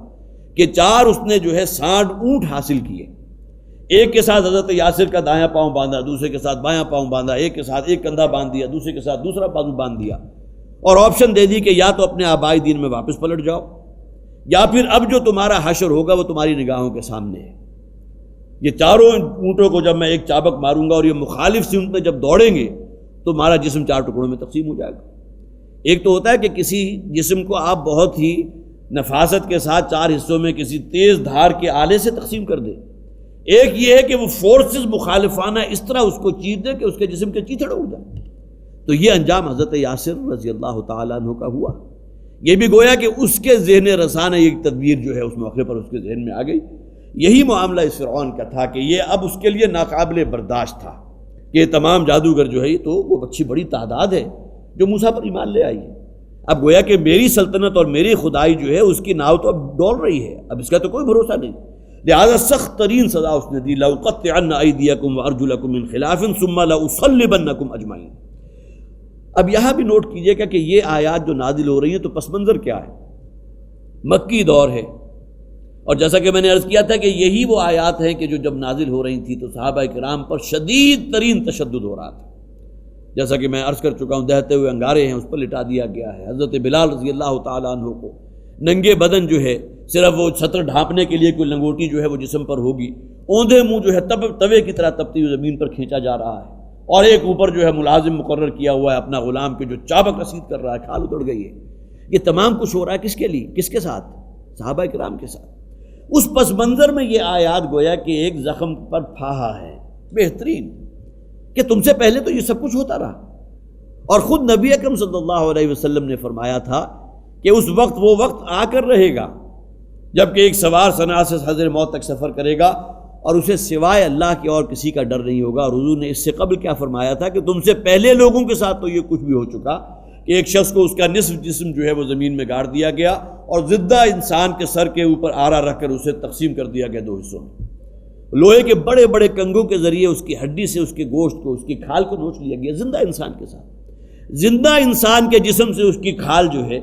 کہ 4 اس نے جو ہے سانڈ اونٹ حاصل کیے، ایک کے ساتھ حضرت یاسر کا دایاں پاؤں باندھا، دوسرے کے ساتھ بایاں پاؤں باندھا، ایک کے ساتھ ایک کندھا باندھ دیا، دوسرے کے ساتھ دوسرا بازو باندھ دیا، اور آپشن دے دی کہ یا تو اپنے آبائی دین میں واپس پلٹ جاؤ، یا پھر اب جو تمہارا حشر ہوگا وہ تمہاری نگاہوں کے سامنے ہے۔ یہ 4 اونٹوں کو جب میں ایک چابک ماروں گا اور یہ مخالف سمت میں جب دوڑیں گے تو ہمارا جسم 4 ٹکڑوں میں تقسیم ہو جائے گا۔ ایک تو ہوتا ہے کہ کسی جسم کو آپ بہت ہی نفاست کے ساتھ 4 حصوں میں کسی تیز دھار کے آلے سے تقسیم کر دیں، ایک یہ ہے کہ وہ فورسز مخالفانہ اس طرح اس کو چیر دے کہ اس کے جسم کے چیتھڑ اڑ جائیں۔ تو یہ انجام حضرت یاسر رضی اللہ تعالیٰ عنہ کا ہوا۔ یہ بھی گویا کہ اس کے ذہن رسانہ ایک تدبیر جو ہے اس موقع پر اس کے ذہن میں آ گئی۔ یہی معاملہ اس فرعون کا تھا کہ یہ اب اس کے لیے ناقابل برداشت تھا کہ یہ تمام جادوگر جو ہے تو وہ اچھی بڑی تعداد ہے جو موسیٰ پر ایمان لے آئی ہے، اب گویا کہ میری سلطنت اور میری خدائی جو ہے اس کی ناؤ تو اب ڈول رہی ہے، اب اس کا تو کوئی بھروسہ نہیں، لہذا سخت ترین سزا اس نے دی، لَأُقَطِّعَنَّ أَيْدِيَكُمْ وَأَرْجُلَكُمْ مِنْ خِلَافٍ ثُمَّ لَأُصَلِّبَنَّكُمْ أَجْمَعِينَ۔ اب یہاں بھی نوٹ کیجئے گا کہ یہ آیات جو نازل ہو رہی ہیں تو پس منظر کیا ہے؟ مکی دور ہے، اور جیسا کہ میں نے عرض کیا تھا کہ یہی وہ آیات ہیں کہ جو جب نازل ہو رہی تھی تو صحابہ کرام پر شدید ترین تشدد ہو رہا تھا، جیسا کہ میں عرض کر چکا ہوں، دہتے ہوئے انگارے ہیں اس پر لٹا دیا گیا ہے۔ حضرت بلال رضی اللہ تعالیٰ عنہ کو ننگے بدن جو ہے صرف وہ چھتر ڈھانپنے کے لیے کوئی لنگوٹی جو ہے وہ جسم پر ہوگی، اوندھے منہ جو ہے توے کی طرح تپتی ہوئی زمین پر کھینچا جا رہا ہے، اور ایک اوپر جو ہے ملازم مقرر کیا ہوا ہے اپنا غلام کے جو چابک رسید کر رہا ہے، کھال اتر گئی ہے۔ یہ تمام کچھ ہو رہا ہے کس کے لیے؟ کس کے ساتھ؟ صحابہ کرام کے ساتھ۔ اس پس منظر میں یہ آیات گویا کہ ایک زخم پر پھاہا ہے بہترین، کہ تم سے پہلے تو یہ سب کچھ ہوتا رہا، اور خود نبی اکرم صلی اللہ علیہ وسلم نے فرمایا تھا کہ اس وقت وہ وقت آ کر رہے گا جبکہ ایک سوار صنعاء سے حضر موت تک سفر کرے گا اور اسے سوائے اللہ کے اور کسی کا ڈر نہیں ہوگا۔ اور حضور نے اس سے قبل کیا فرمایا تھا کہ تم سے پہلے لوگوں کے ساتھ تو یہ کچھ بھی ہو چکا کہ ایک شخص کو اس کا نصف جسم جو ہے وہ زمین میں گاڑ دیا گیا اور زندہ انسان کے سر کے اوپر آرا رکھ کر اسے تقسیم کر دیا گیا 2 حصوں میں، لوہے کے بڑے بڑے کنگوں کے ذریعے اس کی ہڈی سے اس کے گوشت کو، اس کی کھال کو نوچ لیا گیا زندہ انسان کے ساتھ۔ زندہ انسان کے جسم سے اس کی کھال جو ہے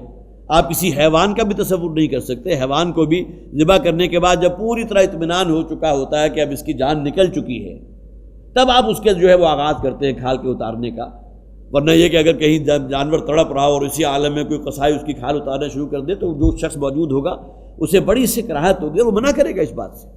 آپ کسی حیوان کا بھی تصور نہیں کر سکتے، حیوان کو بھی ذبح کرنے کے بعد جب پوری طرح اطمینان ہو چکا ہوتا ہے کہ اب اس کی جان نکل چکی ہے تب آپ اس کے جو ہے وہ آغاز کرتے ہیں کھال کے اتارنے کا، ورنہ یہ کہ اگر کہیں جانور تڑپ رہا ہو اور اسی عالم میں کوئی قصائی اس کی کھال اتارنا شروع کر دے تو جو شخص موجود ہوگا اسے بڑی سکراہت ہوگی اور وہ منع کرے گا اس بات سے۔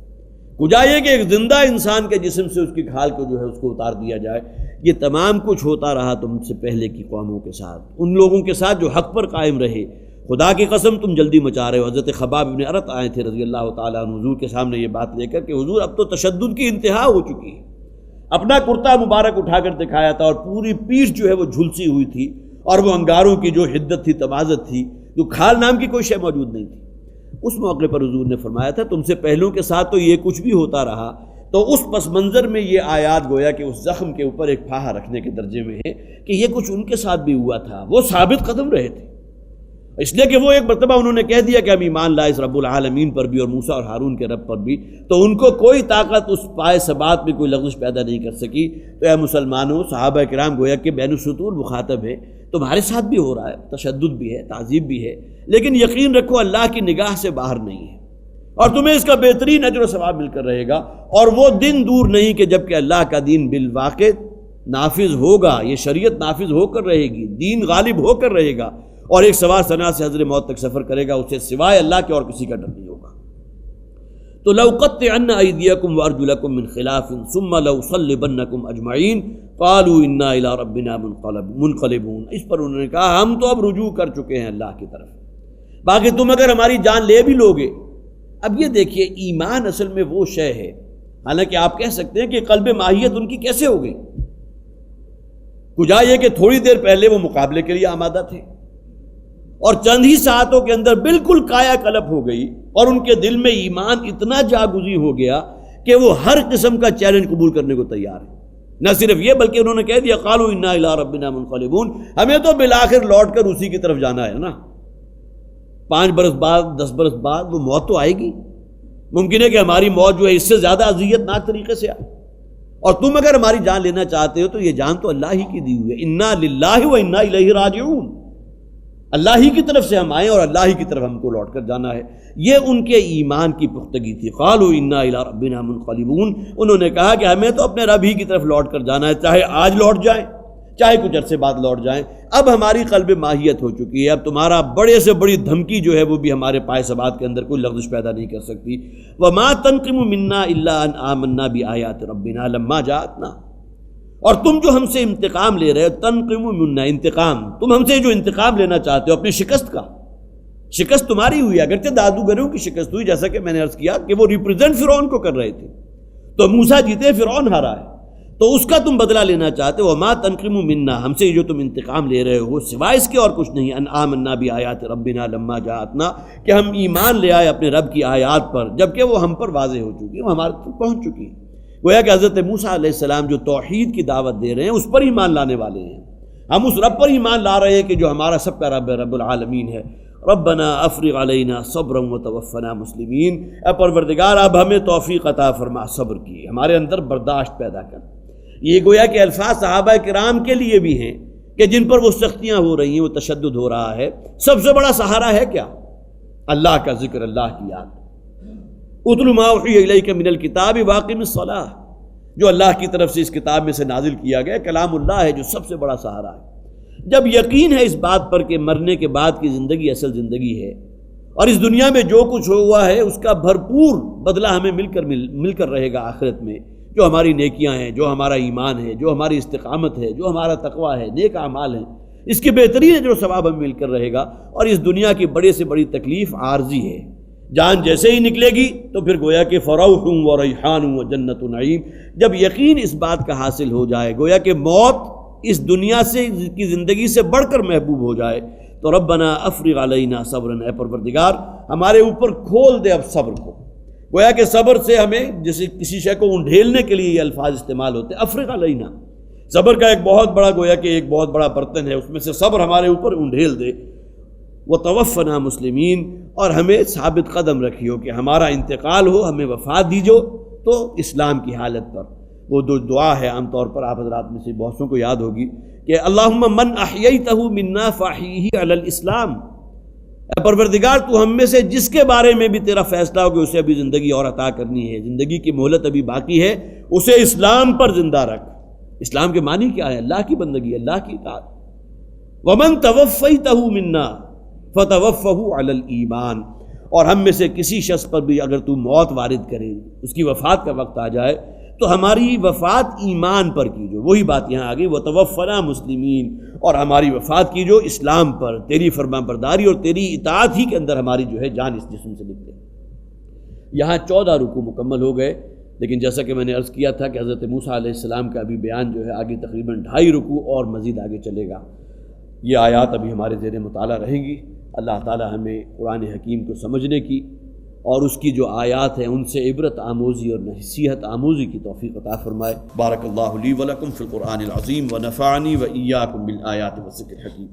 کجا یہ کہ ایک زندہ انسان کے جسم سے اس کی کھال کو جو ہے اس کو اتار دیا جائے۔ یہ تمام کچھ ہوتا رہا تم سے پہلے کی قوموں کے ساتھ، ان لوگوں کے ساتھ جو حق پر قائم رہے۔ خدا کی قسم تم جلدی مچا رہے ہو۔ حضرت خباب بن ارت آئے تھے رضی اللہ تعالیٰ عنہ حضور کے سامنے یہ بات لے کر کہ حضور اب تو تشدد کی انتہا ہو چکی ہے۔ اپنا کرتا مبارک اٹھا کر دکھایا تھا اور پوری پیٹھ جو ہے وہ جھلسی ہوئی تھی، اور وہ انگاروں کی جو حدت تھی، تمازت تھی، جو کھال نام کی کوئی شے موجود نہیں تھی۔ اس موقع پر حضور نے فرمایا تھا تم سے پہلوں کے ساتھ تو یہ کچھ بھی ہوتا رہا، تو اس پس منظر میں یہ آیات گویا کہ اس زخم کے اوپر ایک پھاہا رکھنے کے درجے میں ہے کہ یہ کچھ ان کے ساتھ بھی ہوا تھا، وہ ثابت قدم رہے تھے، اس لیے کہ وہ ایک مرتبہ انہوں نے کہہ دیا کہ ہم ایمان لائے اس رب العالمین پر بھی اور موسیٰ اور ہارون کے رب پر بھی، تو ان کو کوئی طاقت اس پائے ثبات میں کوئی لغزش پیدا نہیں کر سکی۔ تو اے مسلمانوں، صحابہ کرام گویا کہ بین السطور مخاطب ہے، تمہارے ساتھ بھی ہو رہا ہے، تشدد بھی ہے، تعذیب بھی ہے، لیکن یقین رکھو اللہ کی نگاہ سے باہر نہیں ہے، اور تمہیں اس کا بہترین اجر و ثواب مل کر رہے گا، اور وہ دن دور نہیں کہ جب کہ اللہ کا دین بالواقع نافذ ہوگا، یہ شریعت نافذ ہو کر رہے گی، دین غالب ہو کر رہے گا، اور ایک سوار صنعاء سے حضر موت تک سفر کرے گا، اسے سوائے اللہ کے اور کسی کا ڈر نہیں ہوگا۔ تو لَأُقَطِّعَنَّ أَيْدِيَكُمْ وَأَرْجُلَكُمْ مِنْ خِلَافٍ ثُمَّ لَأُصَلِّبَنَّكُمْ أَجْمَعِينَ قَالُوا إِنَّا إِلَىٰ رَبِّنَا منقلبون۔ اس پر انہوں نے کہا ہم تو اب رجوع کر چکے ہیں اللہ کی طرف، باقی تم اگر ہماری جان لے بھی لوگے۔ اب یہ دیکھیے ایمان اصل میں وہ شے ہے، حالانکہ آپ کہہ سکتے ہیں کہ قلب ماہیت ان کی کیسے ہو گئی، کجا یہ کہ تھوڑی دیر پہلے وہ مقابلے کے لیے آمادہ تھے اور چند ہی ساعتوں کے اندر بالکل کایا کلپ ہو گئی، اور ان کے دل میں ایمان اتنا جاگزی ہو گیا کہ وہ ہر قسم کا چیلنج قبول کرنے کو تیار ہے۔ نہ صرف یہ بلکہ انہوں نے کہہ دیا قالوا انا الی ربنا منقلبون، ہمیں تو بالآخر لوٹ کر اسی کی طرف جانا ہے نا، 5 برس بعد 10 برس بعد وہ موت تو آئے گی، ممکن ہے کہ ہماری موت جو ہے اس سے زیادہ اذیت ناک طریقے سے آئے، اور تم اگر ہماری جان لینا چاہتے ہو تو یہ جان تو اللہ ہی کی دی ہوئی ہے، انا للہ و انا الیہ راجعون۔ اللہ ہی کی طرف سے ہم آئیں اور اللہ ہی کی طرف ہم کو لوٹ کر جانا ہے۔ یہ ان کے ایمان کی پختگی تھی۔ قالوا انا الی ربنا منقلبون، انہوں نے کہا کہ ہمیں تو اپنے رب ہی کی طرف لوٹ کر جانا ہے، چاہے آج لوٹ جائیں چاہے کچھ عرصے بعد لوٹ جائیں۔ اب ہماری قلب ماہیت ہو چکی ہے، اب تمہارا بڑے سے بڑی دھمکی جو ہے وہ بھی ہمارے پائے ثبات کے اندر کوئی لغزش پیدا نہیں کر سکتی۔ وما تنقم منا الا ان آمنا بآیات ربنا لما جاءتنا، اور تم جو ہم سے انتقام لے رہے ہو، تنقم منا انتقام، تم ہم سے جو انتقام لینا چاہتے ہو اپنی شکست کا، شکست تمہاری ہوئی، اگرچہ جادوگروں کی شکست ہوئی، جیسا کہ میں نے عرض کیا کہ وہ ریپرزینٹ فرعون کو کر رہے تھے، تو موسیٰ جیتے فرعون ہارا ہے، تو اس کا تم بدلہ لینا چاہتے ہو۔ وما تنقم منا، ہم سے جو تم انتقام لے رہے ہو سوائے اس کے اور کچھ نہیں، ان آمنا بآیات ربنا لما جاءتنا، کہ ہم ایمان لے آئے اپنے رب کی آیات پر جبکہ وہ ہم پر واضح ہو چکی ہیں، وہ ہمارے تک پہنچ چکی ہیں۔ گویا کہ حضرت موسیٰ علیہ السلام جو توحید کی دعوت دے رہے ہیں اس پر ایمان لانے والے ہیں، ہم اس رب پر ایمان لا رہے ہیں کہ جو ہمارا سب کا رب ہے، رب العالمین ہے۔ ربنا افرغ علینا صبرا وتوفنا مسلمین، اے پروردگار اب ہمیں توفیق عطا فرما صبر کی، ہمارے اندر برداشت پیدا کر۔ یہ گویا کہ الفاظ صحابہ کرام کے لیے بھی ہیں کہ جن پر وہ سختیاں ہو رہی ہیں، وہ تشدد ہو رہا ہے، سب سے بڑا سہارا ہے کیا؟ اللہ کا ذکر، اللہ کی یاد۔ اتل ما اوحی الیک من الکتاب واقم الصلاۃ، جو اللہ کی طرف سے اس کتاب میں سے نازل کیا گیا کلام اللہ ہے جو سب سے بڑا سہارا ہے۔ جب یقین ہے اس بات پر کہ مرنے کے بعد کی زندگی اصل زندگی ہے اور اس دنیا میں جو کچھ ہوا ہے اس کا بھرپور بدلہ ہمیں مل کر رہے گا آخرت میں، جو ہماری نیکیاں ہیں، جو ہمارا ایمان ہے، جو ہماری استقامت ہے، جو ہمارا تقویٰ ہے، نیک اعمال ہیں، اس کے بہترین جو ثواب ہمیں مل کر رہے گا۔ اور اس دنیا کی بڑے سے بڑی تکلیف عارضی ہے، جان جیسے ہی نکلے گی تو پھر گویا کہ فروح و ریحان و جنت نعیم، جب یقین اس بات کا حاصل ہو جائے، گویا کہ موت اس دنیا سے کی زندگی سے بڑھ کر محبوب ہو جائے، تو ربنا افرغ علینا صبرا، اے پروردگار ہمارے اوپر کھول دے اب صبر کو۔ گویا کہ صبر سے ہمیں جیسے کسی شے کو انڈھیلنے کے لیے یہ الفاظ استعمال ہوتے ہیں، افرغ علینا، صبر کا ایک بہت بڑا گویا کہ ایک بہت بڑا برتن ہے، اس میں سے صبر ہمارے اوپر انڈھیل دے۔ وتوفنا مسلمین، اور ہمیں ثابت قدم رکھیو کہ ہمارا انتقال ہو، ہمیں وفات دیجو تو اسلام کی حالت پر۔ وہ دعا ہے عام طور پر آپ حضرات میں سے بہت سو کو یاد ہوگی کہ اللہم من احییتہ منا فاحیہ علی الاسلام، اے پروردگار تو ہم میں سے جس کے بارے میں بھی تیرا فیصلہ ہو کہ اسے ابھی زندگی اور عطا کرنی ہے، زندگی کی مہلت ابھی باقی ہے، اسے اسلام پر زندہ رکھ۔ اسلام کے معنی کیا ہے؟ اللہ کی بندگی، اللہ کی اطاعت۔ ومن توفیتہ منا فتوفہ علی الایمان، اور ہم میں سے کسی شخص پر بھی اگر تو موت وارد کرے، اس کی وفات کا وقت آ جائے تو ہماری وفات ایمان پر کیجو، وہی بات یہاں آ گئی، وتوفنا مسلمین، اور ہماری وفات کیجو اسلام پر، تیری فرمان برداری اور تیری اطاعت ہی کے اندر ہماری جو ہے جان اس جسم سے نکلے۔ یہاں 14 رکوع مکمل ہو گئے، لیکن جیسا کہ میں نے عرض کیا تھا کہ حضرت موسیٰ علیہ السلام کا ابھی بیان جو ہے آگے تقریباً 2.5 رکوع اور مزید آگے چلے گا۔ یہ آیات ابھی ہمارے زیر مطالعہ رہیں گی۔ اللہ تعالی ہمیں قرآن حکیم کو سمجھنے کی اور اس کی جو آیات ہیں ان سے عبرت آموزی اور نصیحت آموزی کی توفیق عطا فرمائے۔ بارک اللہ لی ولکم فی القرآن العظیم ونفعنی وإیاکم بالآیات والذکر الحکیم۔